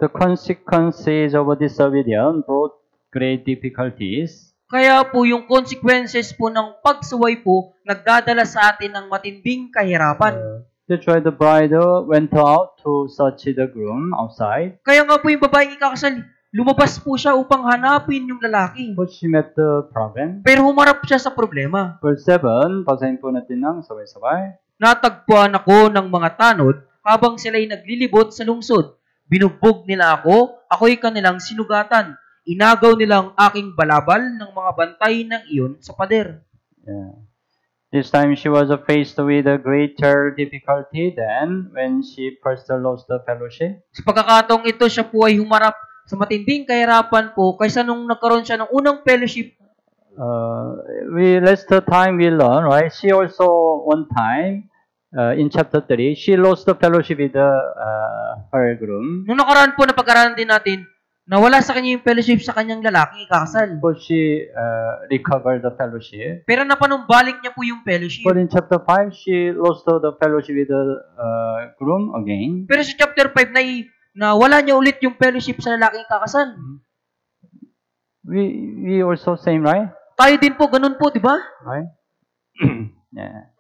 The consequences of disobedience brought great difficulties. Kaya po yung consequences po ng pagsuway po nagdadala sa atin ng matinding kahirapan. That's why the bride went out to search the groom outside. Kaya nga po yung babaeng ikakasal, lumabas po siya upang hanapin yung lalaki. But she met the problem. Pero humarap siya sa problema. Verse 7, basahin po natin ng sabay-sabay. Natagpuan ako ng mga tanod habang sila'y naglilibot sa lungsod. Binugbog nila ako, ako'y kanilang sinugatan. Inagaw nilang aking balabal ng mga bantay ng iyon sa pader. Yeah. This time she was faced with a greater difficulty than when she first lost the fellowship. Sa pagkakataong ito, siya po ay humarap sa matinding kahirapan po kaysa nung nagkaroon siya ng unang fellowship. Last time we learned, right? She also one time in chapter 3, she lost the fellowship with her groom. Nung nakaraan po na pag-aralan din natin, nawala sa kanya yung fellowship sa kanyang lalaki ikakasal. But she recovered the fellowship. Pero napanumbalik niya po yung fellowship. But in chapter 5, she lost the fellowship with the groom again. Pero sa chapter 5 na wala niya ulit yung fellowship sa lalaking kakasal. We also same, right? Tayo din po, ganun po, di ba? Right? Yeah.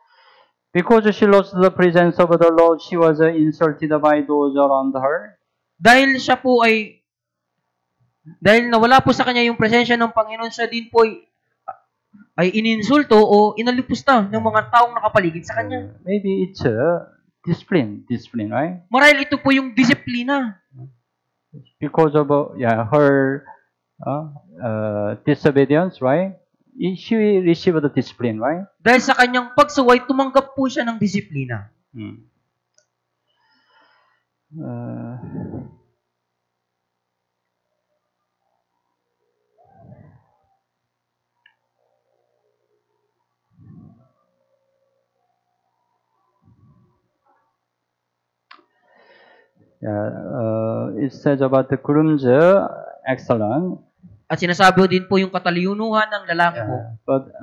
Because she lost the presence of the Lord, she was insulted by those around her. Dahil nawala po sa kanya yung presensya ng Panginoon, siya din po ay ininsulto o inalipusta ng mga taong nakapaligid sa kanya. Maybe it's discipline, right? Marahil ito po yung disiplina. Because of her disobedience, right? She received the discipline, right? Dahil sa kanyang pagsuway, tumanggap po siya ng disiplina. It says about the groom's excellence. At sinasabi din po yung kataliyunuhan ng lalaki po. But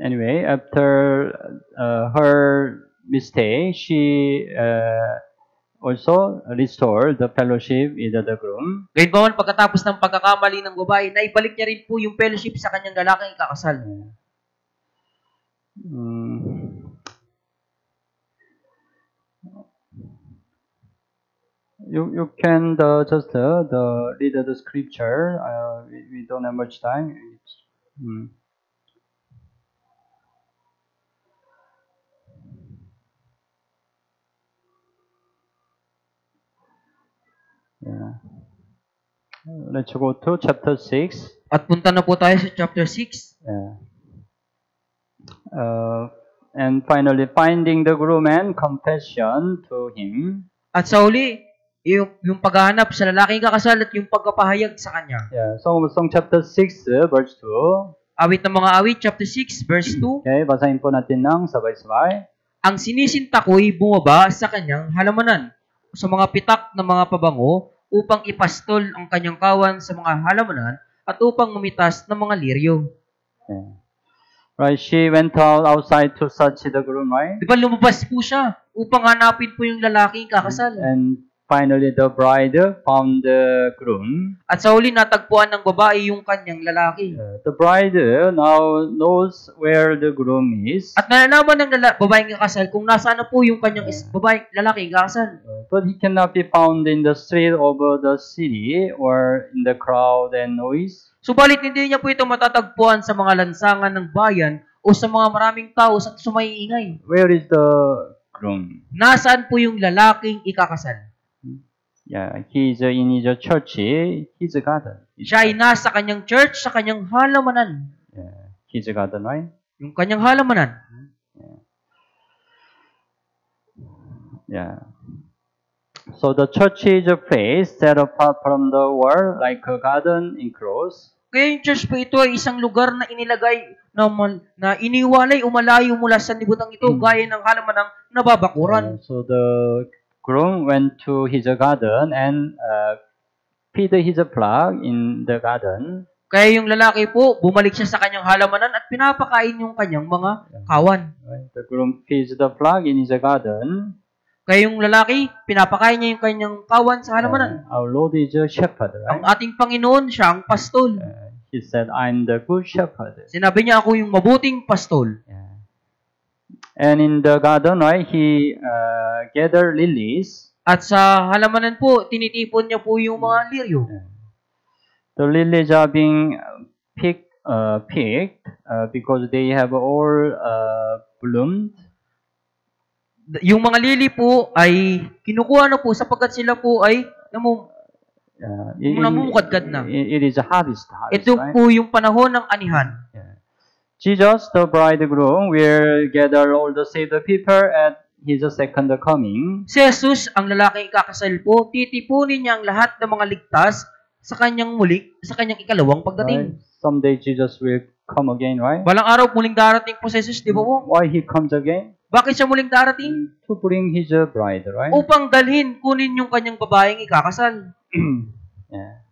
anyway, after her mistake, she also restored the fellowship with the groom. Gayunpaman, pagkatapos ng pagkakamali ng babae, naibalik niya rin po yung fellowship sa kanyang lalaking ikakasal. You can just read the scripture. We don't have much time. Yeah. Let's go to chapter 6. At punta na po tayo sa chapter 6. Yeah. And finally, finding the groom and confession to him. At sa uli, yung paghahanap sa lalaking kakasal at yung pagpapahayag sa kanya. Yeah, Song of Song chapter 6 verse 2. Awit ng mga awit chapter 6 verse 2. Okay, basahin po natin ng sabay-sabay. Ang sinisinta ko'y bumaba sa kanyang halamanan sa mga pitak ng mga pabango upang ipastol ang kanyang kawan sa mga halamanan at upang mamitas ng mga liryo. Yeah. Right, she went outside to search the groom, right? Di ba lumabas po siya upang hanapin po yung lalaking kakasal? And finally the bride found the groom. At sa huli natagpuan ng babae yung kanyang lalaki. The bride now knows where the groom is, At nalalaman ng babaeng kakasal kung nasaan na po yung kanyang babaeng lalaki kakasal. but he cannot be found in the street of the city or in the crowd and noise. Subalit hindi niya po ito matatagpuan sa mga lansangan ng bayan o sa mga maraming tao sa sumaiingay. Where is the groom? Nasaan po yung lalaking ikakasal? Yeah, he is in his church, his garden. Siya ay nasa kanyang church, sa kanyang halamanan. Yeah, his garden, right? Yung kanyang halamanan. Yeah. So the church is a place set apart from the world, like a garden enclosed. Kaya yung church po ito ay isang lugar na inilagay na iniwalay o malayo mula sa libutan ito gaya ng halamanang nababakuran. So the groom went to his garden and feed his flock in the garden. Kaya yung lalaki po, bumalik siya sa kanyang halamanan at pinapakain yung kanyang mga kawan. Right? The groom feeds the flock in his garden. Kaya yung lalaki, pinapakain niya yung kanyang kawan sa halamanan. Our Lord is a shepherd, right? Ang ating Panginoon, siya ang pastol. He said, I'm the good shepherd. Sinabi niya, ako yung mabuting pastol. Yeah. And in the garden, right, he gathered lilies. At sa halamanan po, tinitipon niya po yung mga liryo. The lilies are being picked because they have all bloomed. Yung mga lili po ay kinukuha na po sapagkat sila po ay namumukadkad na. It is a harvest, Ito right? po yung panahon ng anihan. Yeah. Jesus, the bridegroom, will gather all the saved people at His second coming. Si Jesus, ang lalaking ikakasal po, titipunin niya ang lahat ng mga ligtas sa kanyang ikalawang pagdating. Right? Someday Jesus will come again, right? Balang araw muling darating po si Jesus, di ba po? Why He comes again? Bakit siya muling darating? To bring His bride, right? Upang dalhin, kunin yung kanyang babaeng ikakasal. Yeah.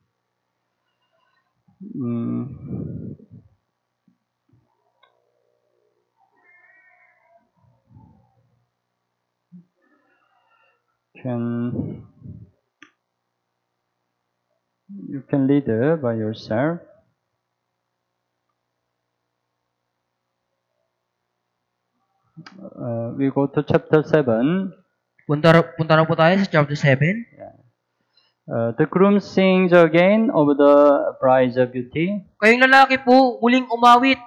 You can read by yourself. We go to chapter 7. Punta na po tayo sa chapter 7. The groom sings again of the bride's beauty. Kayong lalaki po, muling umawit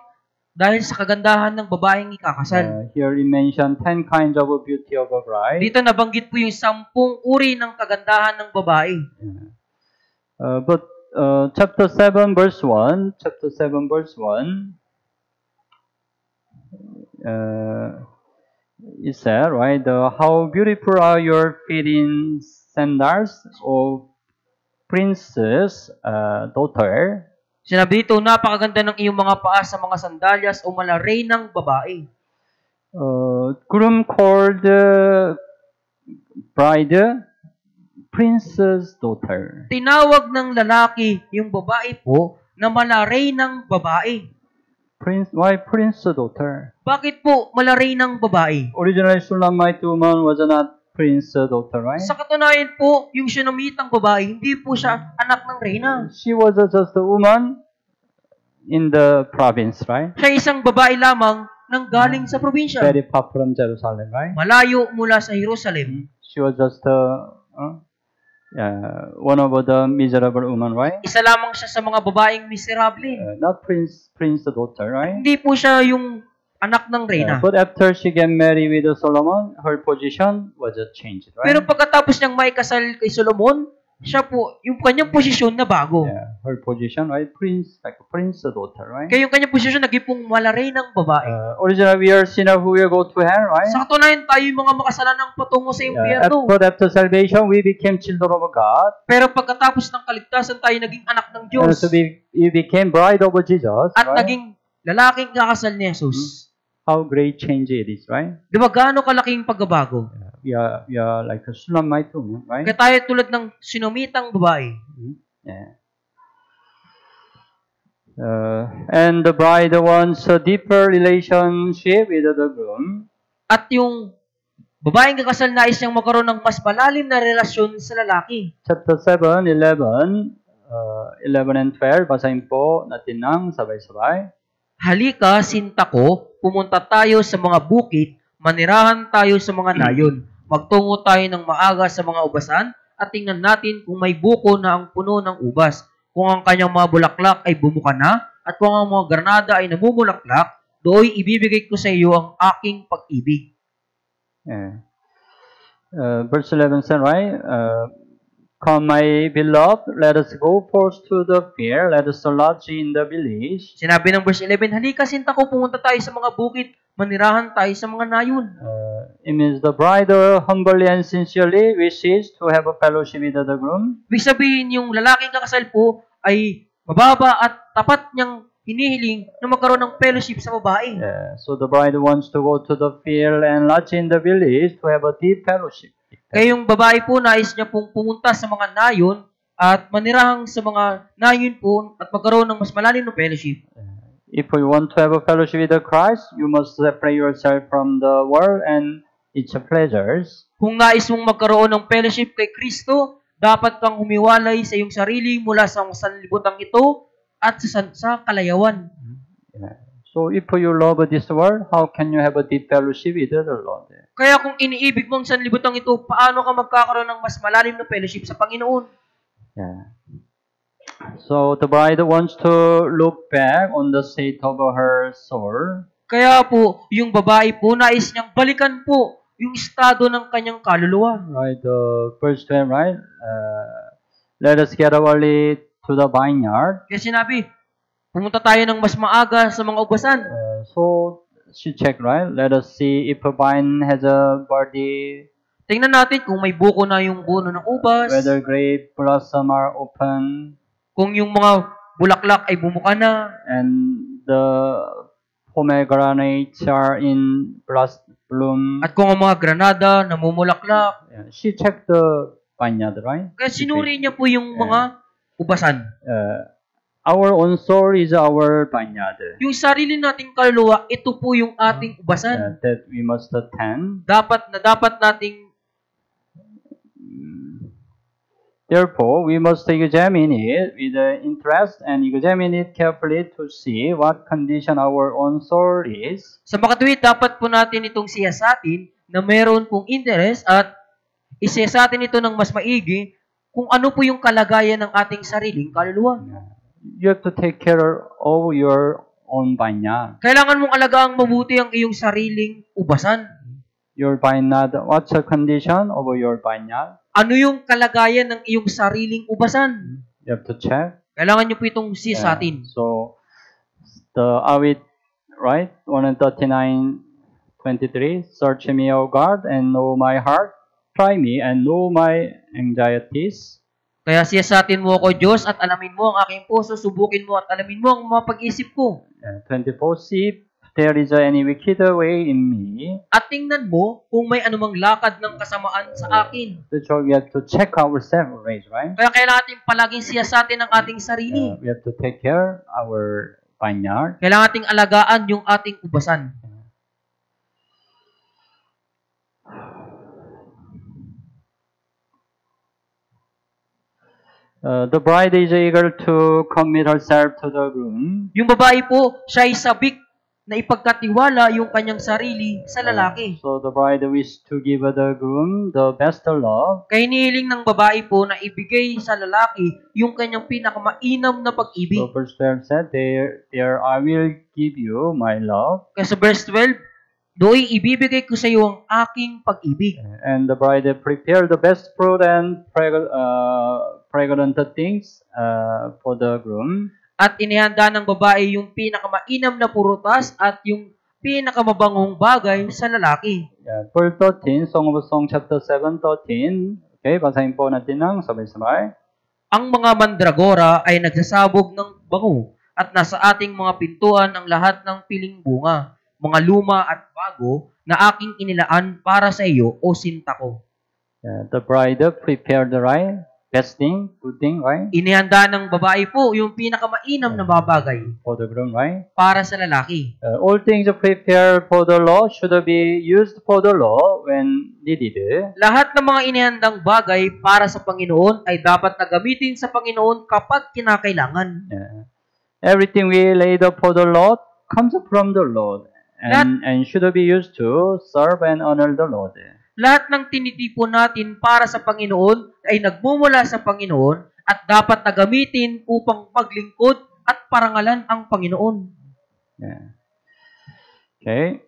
dahil sa kagandahan ng babaeng ikakasal. Here he mentioned 10 kinds of beauty of a bride. Dito nabanggit po yung 10 uri ng kagandahan ng babae. But chapter 7 verse 1, it said, right, how beautiful are your feet in sandals, O princess daughter. Sinabi dito, napakaganda ng iyong mga paa sa mga sandalyas o malaray ng babae. Groom called bride princess daughter. Tinawag ng lalaki yung babae po na malaray ng babae. Why princess daughter? Bakit po malaray ng babae? Originally, Shulamite woman was not princess daughter, right? Sa katunayan po, yung Shunamitang babae, hindi po siya anak ng reyna. She was just a woman in the province, right? Siya isang babae lamang nang galing sa probinsya. Very far from Jerusalem, right? Malayo mula sa Jerusalem. She was just one of the miserable women, right? Isa lamang siya sa mga babaeng miserable. Not prince daughter, right? Hindi po siya yung anak ng reyna. But after she got married with Solomon, her position was changed, right? Pero pagkatapos niyang maikasal kay Solomon, siya po, yung kanyang posisyon na bago. Yeah, her position, right? Like a prince daughter, right? Kaya yung kanyang posisyon naging pong malaray ng babae. Originally, we are sinner who will go to hell, right? Sa katunayan, tayo yung mga makasalanang patungo sa impyerno. But after salvation, we became children of God. Pero pagkatapos ng kaligtasan, tayo naging anak ng Diyos. So we became bride of Jesus, at right? naging lalaking kakasal ni Jesus. How great change it is, right? Di ba gaano kalaking pagbabago? We are like a Shulamite woman, right? Kaya tayo tulad ng sinumitang babae. Yeah. And the bride wants a deeper relationship with the groom. At yung Babaeng kakasal nais niyang magkaroon ng mas malalim na relasyon sa lalaki. Chapter 7, 11, 11 and 12, basahin po natin ng sabay-sabay. Halika, sinta ko, pumunta tayo sa mga bukid, manirahan tayo sa mga nayon. Magtungo tayo ng maaga sa mga ubasan at tingnan natin kung may buko na ang puno ng ubas. Kung ang kanyang mga bulaklak ay bumuka na at kung ang mga granada ay namumulaklak, doon ibibigay ko sa iyo ang aking pag-ibig. Yeah. Verse 11 said, right? Come, my beloved, let us go forth to the fair, let us lodge in the village. Sinabi ng verse 11, halika sinta ko, pumunta tayo sa mga bukid, manirahan tayo sa mga nayon. It means the bride humbly and sincerely wishes to have a fellowship with the groom. Ibig sabihin, yung lalaking kakasal po ay mababa at tapat niyang hinihiling na magkaroon ng fellowship sa babae. So the bride wants to go to the field and lodge in the village to have a deep fellowship. Kaya yung babae po, nais niya pong pumunta sa mga nayon at manirahang sa mga nayon po at magkaroon ng mas malalim na fellowship. If you want to have a fellowship with Christ, you must separate yourself from the world and its pleasures. Kung nais mong magkaroon ng fellowship kay Kristo, dapat kang humiwalay sa iyong sarili mula sa sanlibutan ito at sa kalayawan. Yeah. So if you love this world, how can you have a deep fellowship with the Lord? Kaya kung iniibig mong sanlibutan ito, paano ka magkakaroon ng mas malalim na fellowship sa Panginoon? Yeah. So the bride wants to look back on the state of her soul. Kaya po, yung babae po, nais niyang balikan po yung estado ng kanyang kaluluwa. Right, verse 12, right? Let us get early to the vineyard. Kaya sinabi, pumunta tayo ng mas maaga sa mga ubasan. So she checked, right? Let us see if a vine has a body. Tingnan natin kung may buko na yung buno ng ubas. Whether grape blossom are open. Kung yung mga bulaklak ay bumuka na. And the pomegranates are in bloom. At kung ang mga granada namumulaklak. Yeah. She checked the vineyard, right? Kaya sinuri niya po yung mga ubasan. Our own soul is our vineyard. Yung sarili nating kaluluwa, ito po yung ating ubasan. That we must attend. Dapat nating Therefore, we must examine it with interest and examine it carefully to see what condition our own soul is. Sa makatuwid, dapat po natin itong siyasatin na meron pong interest at isiyasatin ito ng mas maigi kung ano po yung kalagayan ng ating sariling kaluluwa. You have to take care of your own vineyard. Kailangan mong alagaan mabuti ang iyong sariling ubasan. Your vineyard, what's the condition of your vineyard? Ano yung kalagayan ng iyong sariling ubasan? You have to check. Kailangan nyo po itong siyasatin. So, the awit, right? 139:23. Search me, O God, and know my heart. Try me and know my anxieties. Kaya siyasatin mo ako, Diyos, at alamin mo ang aking puso. Subukin mo at alamin mo ang mga pag-isip ko. 24. See if there is any wicked way in me. At tingnan mo kung may anumang lakad ng kasamaan sa akin. So we have to check ourselves, right? Kaya kailangan natin palaging siyasatin ang ating sarili. We have to take care our vineyard. Kailangan nating alagaan yung ating ubasan. The bride is eager to commit herself to the groom. Yung babae po, siya ay sabik na ipagkatiwala yung kanyang sarili sa lalaki. So the bride wishes to give the groom the best love. Kaya hinihiling ng babae po na ibigay sa lalaki yung kanyang pinakamainam na pag-ibig. So verse 12 said, There I will give you my love. Kaya sa verse 12, do'y ibibigay ko sa iyo ang aking pag-ibig. And the bride prepared the best fruit and fragrant things for the groom. At inihanda ng babae yung pinakamainam na purutas at yung pinakamabangong bagay sa lalaki. Verse 13, Song of Songs chapter 7:13. Okay, basahin po natin ng sabay-sabay. Ang mga mandragora ay nagsasabog ng bango at nasa ating mga pintuan ang lahat ng piling bunga, mga luma at bago na aking inilaan para sa iyo o sinta ko. The bride prepared the right best thing, good thing, right? Inihanda ng babae po yung pinakamainam na babagay For the groom, right? para sa lalaki. All things prepared for the law should be used for the law when needed. Lahat ng mga inihandang bagay para sa Panginoon ay dapat na gamitin sa Panginoon kapag kinakailangan. Everything we laid up for the Lord comes from the Lord and should be used to serve and honor the Lord. Lahat ng tinitipon natin para sa Panginoon ay nagmumula sa Panginoon at dapat na gamitin upang paglingkod at parangalan ang Panginoon. Yeah. Okay.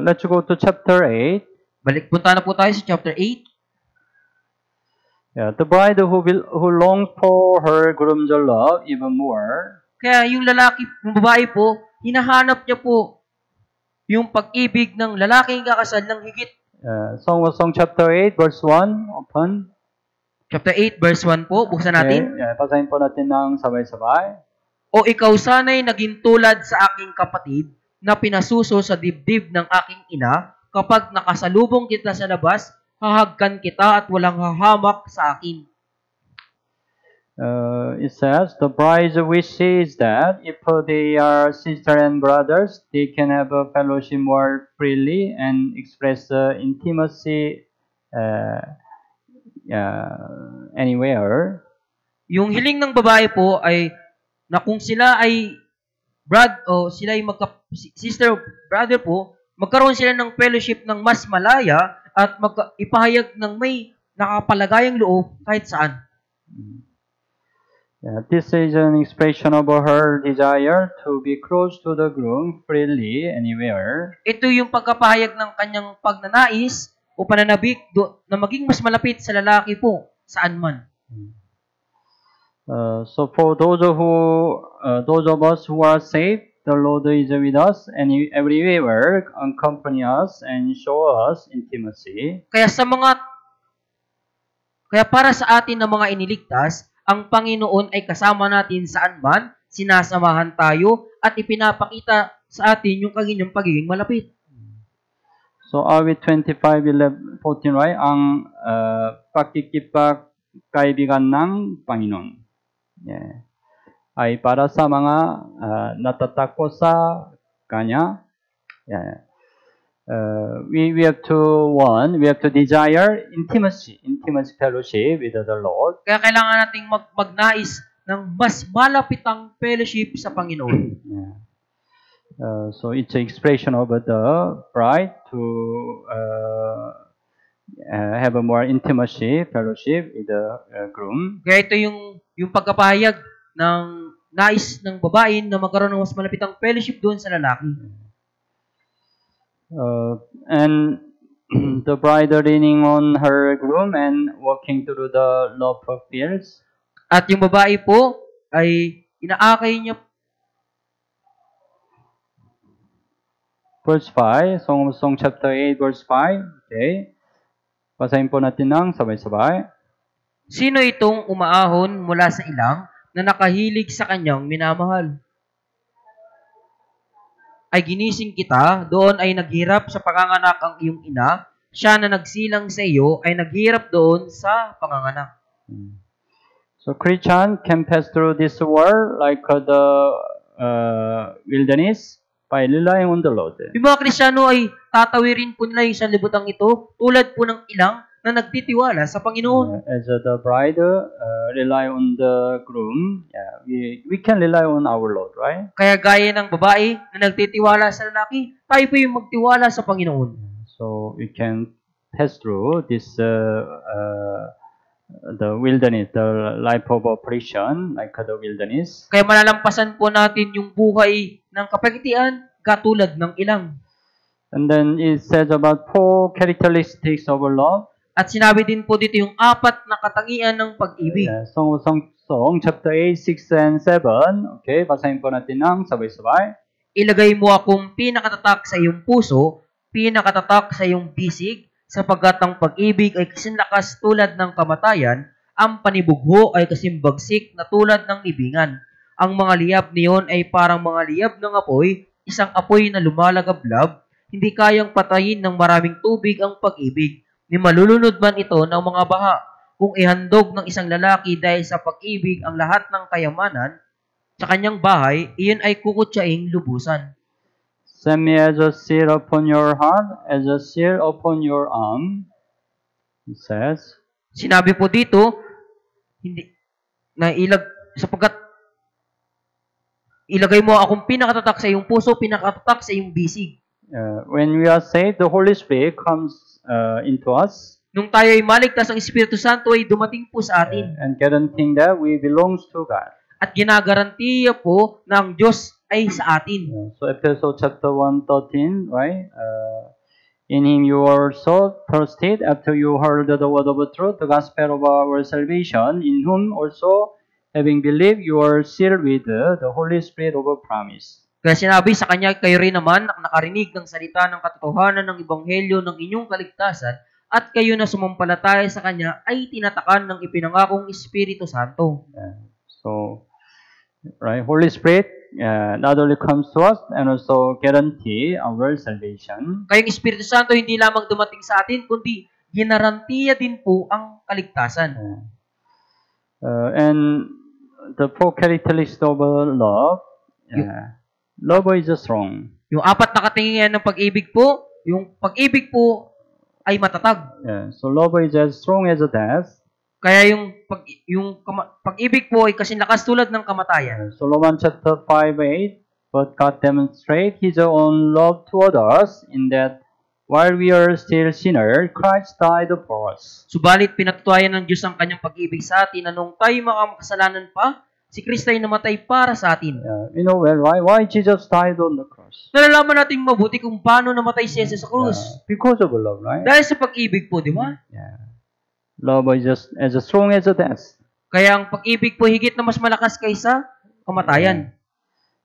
Let's go to chapter 8. Punta na po tayo sa chapter 8. Yeah, the bride who longs for her groom's love even more. Kaya yung babae po, hinahanap niya po yung pag-ibig ng lalaking kakasal ng higit. Song of Song chapter 8 verse 1, open. Chapter 8 verse 1 po, buksan natin. Okay, basahin po natin ng sabay-sabay. O ikaw sana'y naging tulad sa aking kapatid na pinasuso sa dibdib ng aking ina, kapag nakasalubong kita sa labas, hahagkan kita at walang hahamak sa akin. It says, the bride's wish is that if they are sister and brothers, they can have a fellowship more freely and express intimacy anywhere. Yung hiling ng babae po ay na kung sila ay sila ay sister brother po, magkaroon sila ng fellowship ng mas malaya at ipahayag ng may nakapalagayang loob kahit saan. Yeah, this is an expression of her desire to be close to the groom freely anywhere. Ito yung pagkapahayag ng kanyang pagnanais o pananabik na maging mas malapit sa lalaki po saan man. So for those of us who are saved, the Lord is with us and everywhere accompany us and show us intimacy. Kaya para sa atin na mga iniligtas, ang Panginoon ay kasama natin saan man, sinasamahan tayo, at ipinapakita sa atin yung kanyang pagiging malapit. So, awit 25:14, right? Ang pagkikipagkaibigan ng Panginoon. Yeah. Ay para sa mga natatakot sa Kanya. Yeah. We have to desire intimacy fellowship with the Lord. Kaya kailangan nating magnais ng mas malapitang fellowship sa Panginoon. Yeah. So it's an expression of the bride to have a more intimacy fellowship with the groom. Kaya ito yung pagkapahayag ng nais ng babae na magkaroon ng mas malapitang fellowship doon sa lalaki. And the bride leaning on her groom and walking through the love fields. At yung babae po ay inaakay niya. Verse 5, Song of Song chapter 8 verse 5. Okay. Basahin po natin ng sabay-sabay. Sino itong umaahon mula sa ilang na nakahilig sa kanyang minamahal? Ay ginising kita, doon ay naghirap sa panganganak ang iyong ina, siya na nagsilang sa iyo ay naghirap doon sa panganganak. So Christian can pass through this world like the wilderness by relying on the Lord. Yung mga Kristiyano ay tatawirin po nila yung sanlibutan ito tulad po ng ilang na nagtitiwala sa Panginoon. As the bride rely on the groom, we can rely on our Lord, right? Kaya gaya ng babae na nagtitiwala sa lalaki, tayo po yung magtiwala sa Panginoon. So we can pass through this the wilderness, the life of oppression, like the wilderness. Kaya malalampasan po natin yung buhay ng kapagitian katulad ng ilang. And then it says about 4 characteristics of love. At sinabi din po dito yung 4 na katangian ng pag-ibig. Song chapter 8, 6, and 7. Okay, basahin po natin ng sabay-sabay. Ilagay mo akong pinakatatak sa iyong puso, pinakatatak sa iyong bisig, sapagkat ang pag-ibig ay kasinlakas tulad ng kamatayan, ang panibugho ay kasimbagsik na tulad ng libingan. Ang mga liyab niyon ay parang mga liyab ng apoy, isang apoy na lumalagablab, hindi kayang patayin ng maraming tubig ang pag-ibig, ni malulunod man ito ng mga baha. kung ihandog ng isang lalaki dahil sa pag-ibig ang lahat ng kayamanan sa kanyang bahay, iyon ay kukutsaing lubusan. Set me as a seal upon your heart, as a seal upon your arm, it says. Sinabi po dito, hindi na sapagkat ilagay mo akong pinakatatak sa iyong puso, pinakatatak sa iyong bisig. When we are saved, the Holy Spirit comes into us. Nung tayo ay maligtas, ang Espiritu Santo ay dumating po sa atin. And guaranteeing that we belongs to God. At ginagarantiya po ng Diyos ay sa atin. So Ephesians chapter 1:13, right? In Him you were so thirsted after you heard the word of the truth, the gospel of our salvation, in whom also, having believed, you are sealed with the Holy Spirit of promise. Kaya sinabi sa kanya, kayo rin naman nakarinig ng salita ng katotohanan ng Ebanghelyo ng inyong kaligtasan, at kayo na sumampalataya sa kanya ay tinatakan ng ipinangakong Espiritu Santo. So, right, Holy Spirit not only comes to us and also guarantee our salvation. Kaya ang Espiritu Santo hindi lamang dumating sa atin, kundi ginarantiya din po ang kaligtasan. And the four characteristics of love, love is strong. Yung apat na katangian ng pag-ibig po, yung pag-ibig po ay matatag. So love is as strong as death. Kaya yung pag-ibig po ay kasing-lakas tulad ng kamatayan. So Romans chapter 5:8, but God demonstrates His own love toward us in that while we are still sinners, Christ died for us. Subalit pinatutuhayan ng Diyos ang kanyang pag-ibig sa atin na nung tayo makasalanan pa, si Kristo ay namatay para sa atin. You know well why Jesus died on the cross? Nalalaman natin mabuti kung paano namatay si Jesus sa krus. Because of love, right? Dahil sa pag-ibig po, di ba? Love is just as strong as death. Kaya ang pag-ibig po higit na mas malakas kaysa kamatayan.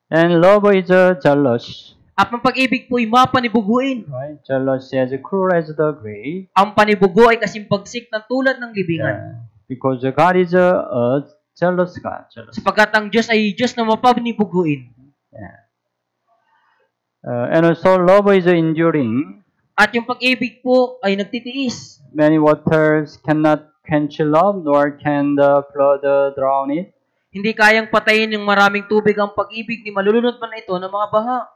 And love is jealous. At ang pag-ibig po ay mapanibuguin. Right? Jealous as cruel as the grave. Ang panibugo ay kasing pagsik ng tulad ng libingan. Because God is a jealous God. Sapagkat ang Diyos ay Diyos na mapanibuguin. And also love is enduring. At yung pag-ibig po ay nagtitiis. Many waters cannot quench love, nor can the flood drown it. Hindi kayang patayin yung maraming tubig ang pag-ibig ni malulunod man ito ng mga baha.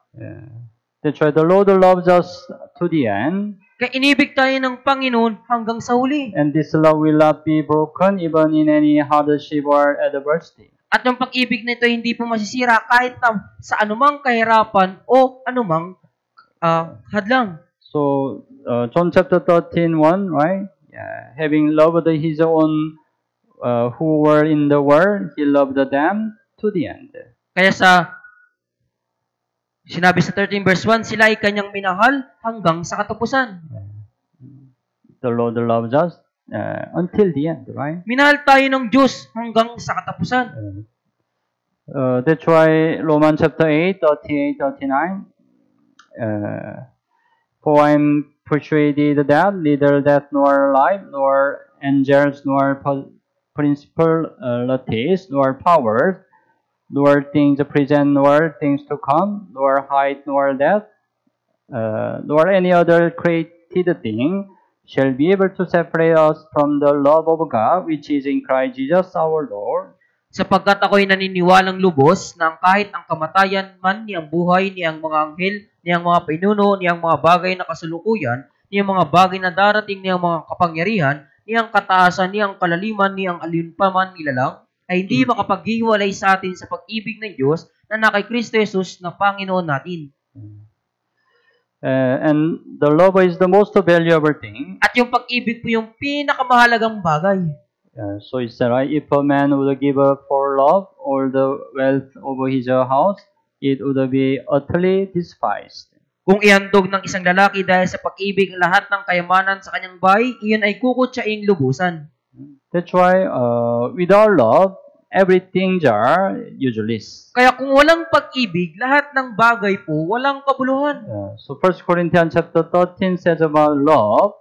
That's why the Lord loves us to the end. Kaya inibig tayo ng Panginoon hanggang sa huli. And this love will not be broken even in any hardship or adversity. At yung pag-ibig na ito hindi po masisira kahit sa anumang kahirapan o anumang hadlang. So, John chapter 13:1, right? Having loved His own who were in the world, He loved them to the end. Kaya sinabi sa 13 verse 1, sila ay kanyang minahal hanggang sa katapusan. The Lord loves us until the end, right? Minahal tayo ng Diyos hanggang sa katapusan. That's why Romans chapter 8, 38, 39, for I am persuaded that neither death nor life, nor angels, nor principalities, nor powers, nor things present, nor things to come, nor height, nor depth, nor any other created thing shall be able to separate us from the love of God, which is in Christ Jesus our Lord. Sapagkat ako'y naniniwalang lubos na kahit ang kamatayan man, ni ang buhay, ni ang mga anghel, ni ang mga pinuno, ni ang mga bagay na kasulukuyan, ni ang mga bagay na darating, ni ang mga kapangyarihan, ni ang kataasan, ni ang kalaliman, ni ang alinpaman nilalang, ay hindi makapaghiwalay sa atin sa pag-ibig ng Diyos na kay Kristo Jesus na Panginoon natin. And the love is the most valuable thing. At yung pag-ibig po yung pinakamahalagang bagay. So it's right, if a man would give up for love all the wealth of his house, it would be utterly despised. Kung ihandog ng isang lalaki dahil sa pag-ibig lahat ng kayamanan sa kanyang bahay, iyon ay kukutsaing lubusan. That's why without love, everything are useless. Kaya kung walang pag-ibig, lahat ng bagay po walang kabuluhan. So 1 Corinthians chapter 13 says about love.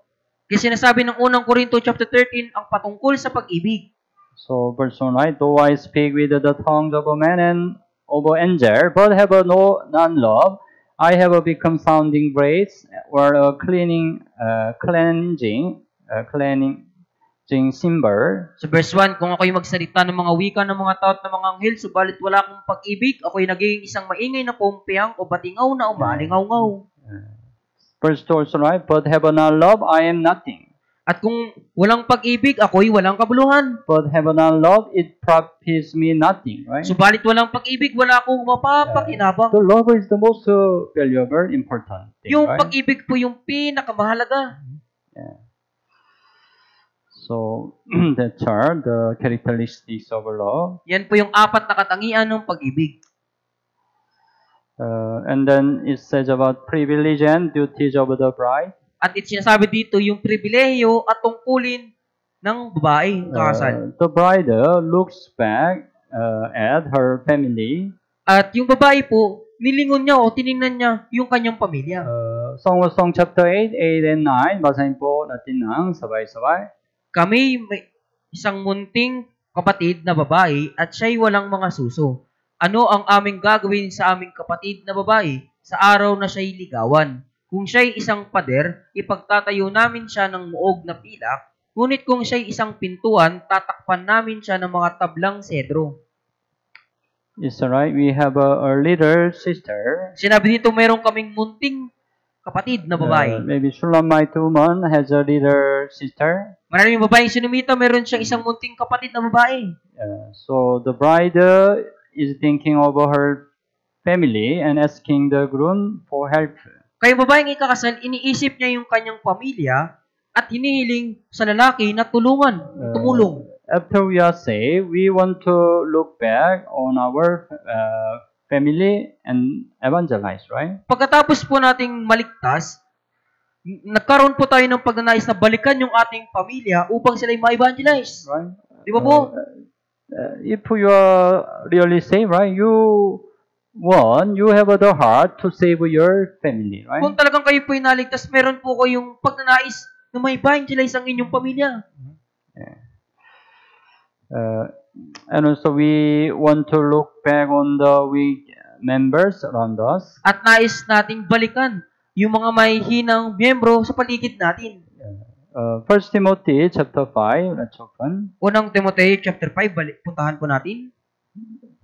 Kasi sinasabi ng unang Korinto chapter 13 ang patungkol sa pag-ibig. So verse 1, right? Though I speak with the tongues of a man and of an angel, but have none love, I have become sounding brass or a cleaning symbol. Sa verse 1, kung ako'y magsalita ng mga wika ng mga tao at ng mga anghel, subalit wala akong pag-ibig, ako'y naging isang maingay na pumpiyang o batingaw na umalingaw-ngaw. Verse 2 also, right? But have not love, I am nothing. At kung walang pag-ibig, ako'y walang kabuluhan. But have not love, it profits me nothing, right? Subalit walang pag-ibig, wala akong mapapakinabang. So love is the most valuable, important thing, Yung right? pag-ibig po yung pinakamahalaga. Yeah. So that are the characteristics of love. Yan po yung 4 na katangian ng pag-ibig. And then it says about privilege and duties of the bride. At sinasabi dito yung pribilehiyo at tungkulin ng babae, kasal. The bride looks back at her family. At yung babae po, nilingon niya o tiningnan niya yung kanyang pamilya. Song of Song chapter 8, 8 and 9. Basahin po natin ng sabay-sabay. Kami may isang munting kapatid na babae at siya'y walang mga suso. Ano ang aming gagawin sa aming kapatid na babae sa araw na siya'y ligawan? Kung siya'y isang pader, ipagtatayo namin siya ng muog na pilak, ngunit kung siya'y isang pintuan, tatakpan namin siya ng mga tablang sedro. It's alright. We have a little sister. Sinabi dito, mayroon kaming munting kapatid na babae. Maybe Shulamite woman has a little sister. Maraming babaeng sinumita, mayroon siyang isang munting kapatid na babae. So the bride is thinking of her family and asking the groom for help. Kaya babaeng ikakasal, iniisip niya yung kanyang pamilya at hinihiling sa lalaki na tumulong. After we are saved, we want to look back on our family and evangelize, right? Pagkatapos po nating maligtas, nagkaroon po tayo ng pagnanais na balikan yung ating pamilya upang sila'y ma-evangelize. Right? Di ba po? If you are really saved, right? You have the heart to save your family, right? Kung talagang kayo po ay naligtas, meron po kayong pagnanais na ma-evangelize ang inyong pamilya. And also we want to look back on the weak members around us. At nais nating balikan yung mga may hinang miyembro sa paligid natin. 1 Timothy chapter 5, let's open. Unang Timoteo chapter 5, puntahan po natin.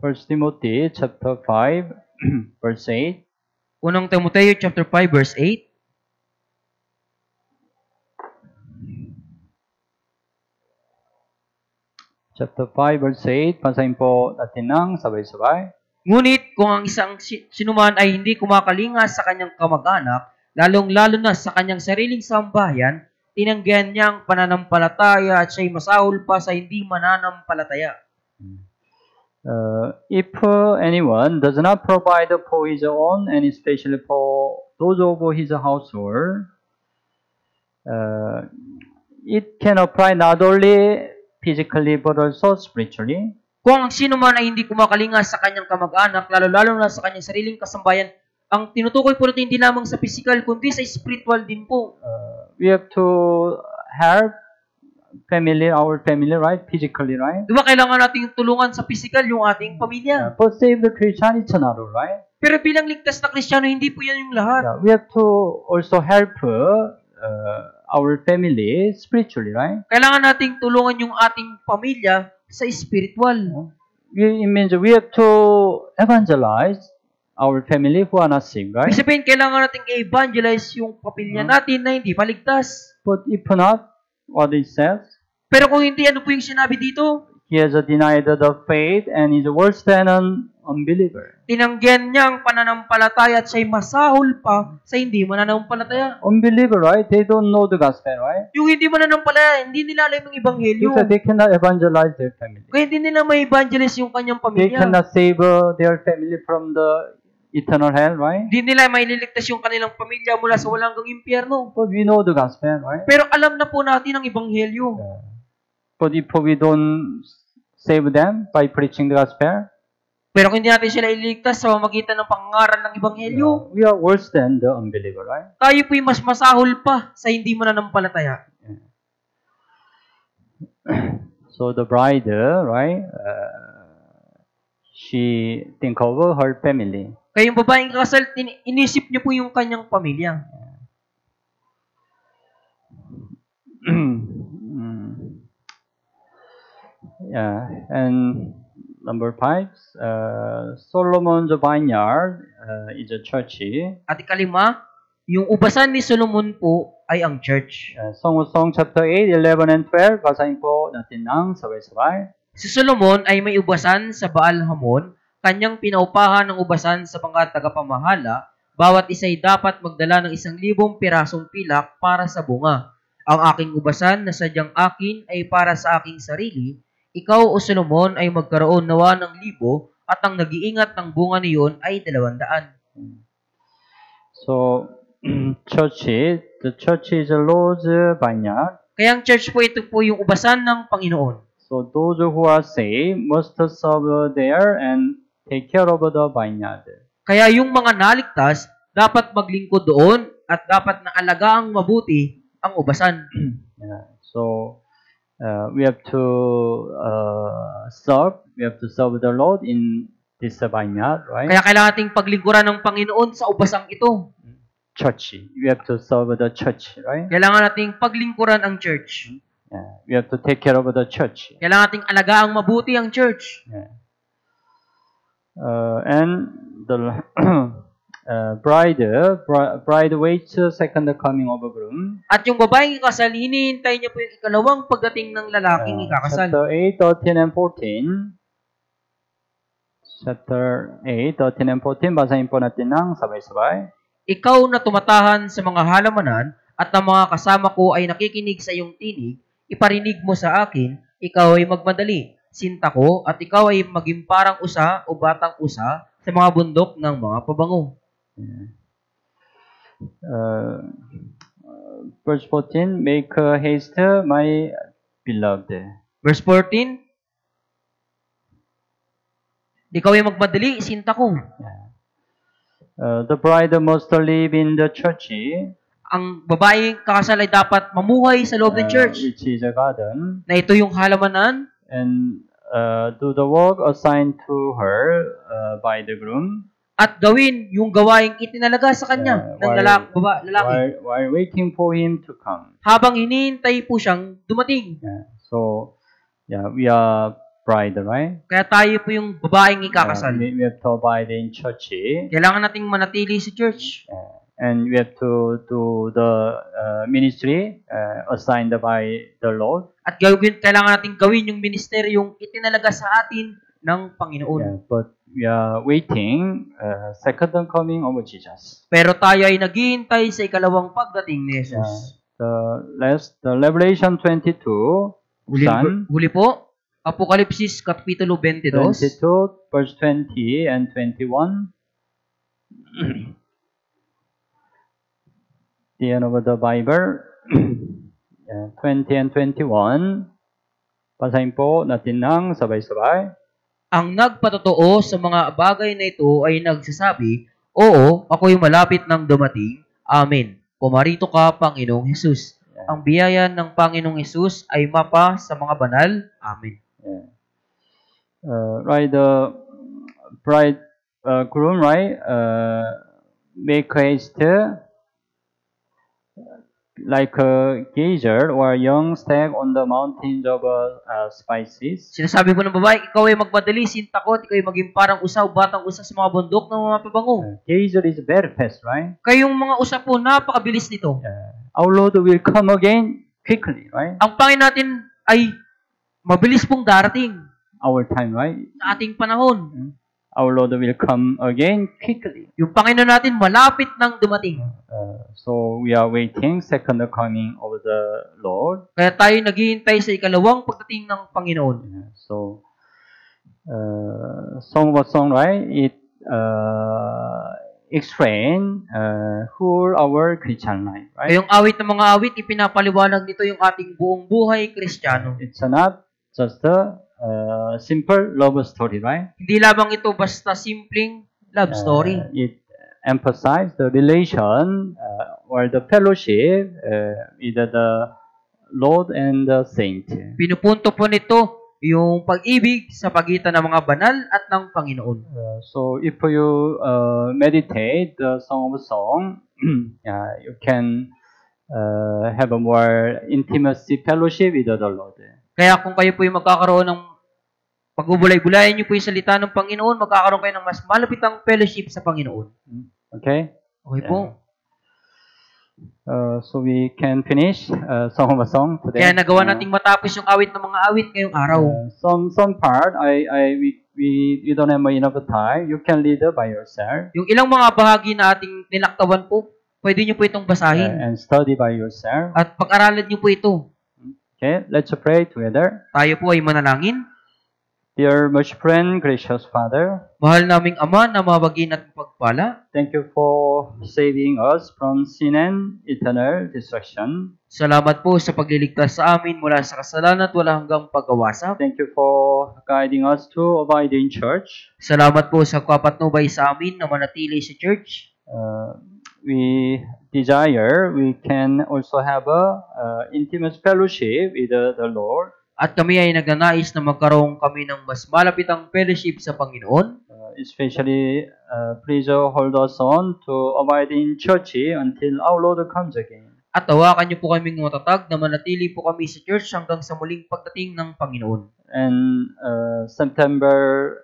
1 Timothy chapter 5, verse 8. Unang Timoteo chapter 5, verse 8. Chapter 5, verse 8. Basahin po natin ng sabay-sabay. Ngunit kung ang isang sinuman ay hindi kumakalinga sa kanyang kamag-anak, lalong-lalo na sa kanyang sariling sambahayan, tinanggihan niya ang pananampalataya at siya'y masahol pa sa hindi mananampalataya. If anyone does not provide for his own, and especially for those of his household, it can apply not only physically but also spiritually. Kung ang sino man ay hindi kumakalinga sa kanyang kamag-anak, lalo-lalo na sa kanyang sariling kasambayan, ang tinutukoy po natin hindi lamang sa physical, kundi sa spiritual din po. We have to help our family, right? Physically, right? Diba kailangan nating tulungan sa physical yung ating pamilya? But save the Christian, it's not all right. Pero bilang ligtas na Kristiyano, hindi po yan yung lahat. We have to also help our family spiritually, right? Kailangan nating tulungan yung ating pamilya sa spiritual. It means we have to evangelize our family who are not saved, right? Ibig sabihin, kailangan nating i-evangelize yung pamilya natin na hindi paligtas. But if not, what it says? Pero kung hindi, ano po yung sinabi dito? He has denied the faith and is worse than an unbeliever. Tinanggihan niya ang pananampalataya at siya'y masahol pa sa hindi mananampalataya. Unbeliever, right? They don't know the gospel, right? Yung hindi mananampalataya, hindi nila alam yung ebanghelyo. Because they cannot evangelize their family. Kaya hindi nila may evangelize yung kanyang They pamilya. cannot save their family from the eternal hell, right? Hindi nila may liligtas yung kanilang pamilya mula sa walang hanggang impyerno. But we know the gospel, right? Pero alam na po natin ang ebanghelyo. But if we don't save them by preaching the gospel, Pero kung hindi natin sila ililigtas sa pamamagitan ng pangangaral ng ebanghelyo, we are worse than the unbeliever, right? tayo po'y mas masahol pa sa hindi mananampalataya. So the bride, right? She think of her family. Kaya yung babaeng kasal, inisip niyo po yung kanyang pamilya. Yeah, and number 5, Solomon's vineyard is a church. At ikalima, yung ubasan ni Solomon po ay ang church. Song of Song chapter 8, 11 and 12, basahin po natin ng sabay-sabay. Si Solomon ay may ubasan sa Baal-Hamon, kanyang pinaupahan ng ubasan sa mga tagapamahala, bawat isa'y dapat magdala ng 1,000 pirasong pilak para sa bunga. Ang aking ubasan na sadyang akin ay para sa aking sarili. Ikaw, O Solomon, ay magkaroon nawa ng 1,000 at ang nag-iingat ng bunga niyon ay 200. So, the church is a Lord's vineyard. Kaya ang church po, ito po yung ubasan ng Panginoon. So, those who are saved must serve there and take care of the vineyard. Kaya yung mga naligtas, dapat maglingkod doon at dapat na alagaang mabuti ang ubasan. Yeah. So, we have to serve. We have to serve the Lord in this vineyard, right? Kaya kailangan nating paglingkuran ng Panginoon sa ubasang ito. Church. We have to serve the church, right? Kailangan nating paglingkuran ang church. Yeah. We have to take care of the church. Kailangan nating alagaang mabuti ang church. Yeah. And the bride waits second coming of a groom. At yung babaeng ikasal, hinihintay niya po yung ikalawang pagdating ng lalaking ikakasal. Chapter 8, 13 and 14. Chapter 8, 13 and 14. Basahin po natin ng sabay-sabay. Ikaw na tumatahan sa mga halamanan at ang mga kasama ko ay nakikinig sa iyong tinig, iparinig mo sa akin, ikaw ay magmadali, sinta ko, at ikaw ay maging parang usa o batang usa sa mga bundok ng mga pabango. Verse 14, make haste, my beloved. Verse 14, ikaw ay magmadali, sinta ko. The bride must live in the church. Ang babaeng kakasal ay dapat mamuhay sa loob ng church. Which is a garden. Na ito yung halamanan. And do the work assigned to her by the groom. At gawin yung gawaing itinalaga sa kanya ng lalaki. While waiting for him to come. Habang hinihintay po siyang dumating. So, we are bride, right? Kaya tayo po yung babaeng ikakasal. We have to abide in church. Kailangan nating manatili sa church. And we have to do the ministry assigned by the Lord. At kailangan nating gawin yung ministeryong itinalaga sa atin ng Panginoon. But we are waiting second coming of Jesus. Pero tayo ay naghihintay sa ikalawang pagdating ni Jesus. The Revelation 22, huli po, Apokalipsis Kapitulo 22, verse 20 and 21. The end of the Bible, 20 and 21. Basahin po natin ng sabay-sabay. Ang nagpatotoo sa mga bagay na ito ay nagsasabi, Oo, ako'y malapit ng dumating. Amen. Pumarito ka, Panginoong Hesus. Ang biyaya ng Panginoong Hesus ay mapa sa mga banal. Amen. Right, the bride groom, right, make haste like a geyser or a young stag on the mountains of spices. Sinasabi po ng babae, ikaw ay magmadali, sinta ko, at ikaw ay maging parang usaw, batang usa sa mga bundok ng mga pabango. Geyser is very fast, right? Kayong mga usa po, napakabilis nito. Our Lord will come again quickly, right? Ang Panginoon natin ay mabilis pong darating. Our time, right? Sa ating panahon. Our Lord will come again quickly. Yung Panginoon natin malapit nang dumating. So we are waiting second coming of the Lord. Kaya tayo naghihintay sa ikalawang pagdating ng Panginoon. So Song of Song, right? It explain whole our Christian life, right? Yung awit ng mga awit, ipinapaliwanag nito yung ating buong buhay Kristiyano. It's not just a simple love story, right? Hindi lamang ito basta simpleng love story. It emphasizes the relation or the fellowship with the Lord and the saint. Pinupunto po nito yung pag-ibig sa pagitan ng mga banal at ng Panginoon. So if you meditate the Song of Song, you can have a more intimacy fellowship with the Lord. Kaya kung kayo po yung magkakaroon ng Pagbubulay-bulayan niyo po yung salita ng Panginoon, magkakaroon kayo ng mas malapitang fellowship sa Panginoon. Okay? Okay po. So we can finish Song of a Song today. Kaya nagawa nating matapos yung awit ng mga awit ngayong araw. Some part we don't have enough time. You can read by yourself. Yung ilang mga bahagi na ating nilaktawan po, pwede niyo po itong basahin. And study by yourself. At pag-aralan niyo po ito. Okay, let's pray together. Tayo po ay manalangin. Dear merciful and gracious Father, mahal naming Ama na mabagin at pagpala, thank you for saving us from sin and eternal destruction. Salamat po sa pagliligtas sa amin mula sa kasalanan at wala hanggang pagkawasa. Thank you for guiding us to abide in church. Salamat po sa kapatnubay sa amin na manatili sa church. We desire we can also have a intimate fellowship with the Lord. At kami ay nagnanais na magkaroon kami ng mas malapitang fellowship sa Panginoon. Especially, please hold us on to abide in church until our Lord comes again. At tawakan niyo po kaming matatag na manatili po kami sa church hanggang sa muling pagdating ng Panginoon. And September,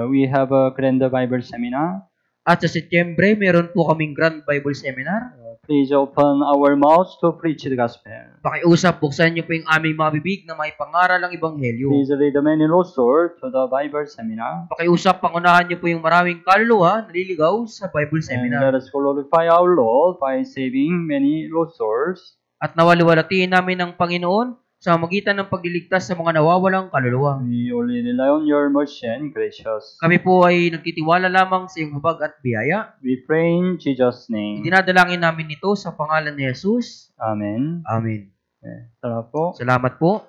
we have a Grand Bible Seminar. At sa Setyembre, meron po kaming Grand Bible Seminar. Please open our mouths to preach the gospel. Pakiusap, buksan niyo po yung aming mga bibig na may pangaral ang Ebanghelyo. Please read the many lost souls to the Bible Seminar. Pakiusap, pangunahan niyo po yung maraming kaluluwa na naliligaw sa Bible Seminar. And let us glorify our Lord by saving many lost souls. At nawaliwalatiin namin ng Panginoon sa magitan ng pagliligtas sa mga nawawalang kaluluwa. We only rely on your mercy and gracious. Kami po ay nagtitiwala lamang sa iyong habag at biyaya. We pray in Jesus' name. Dinadalangin namin ito sa pangalan ni Jesus. Amen. Amen. Salamat po. Salamat po.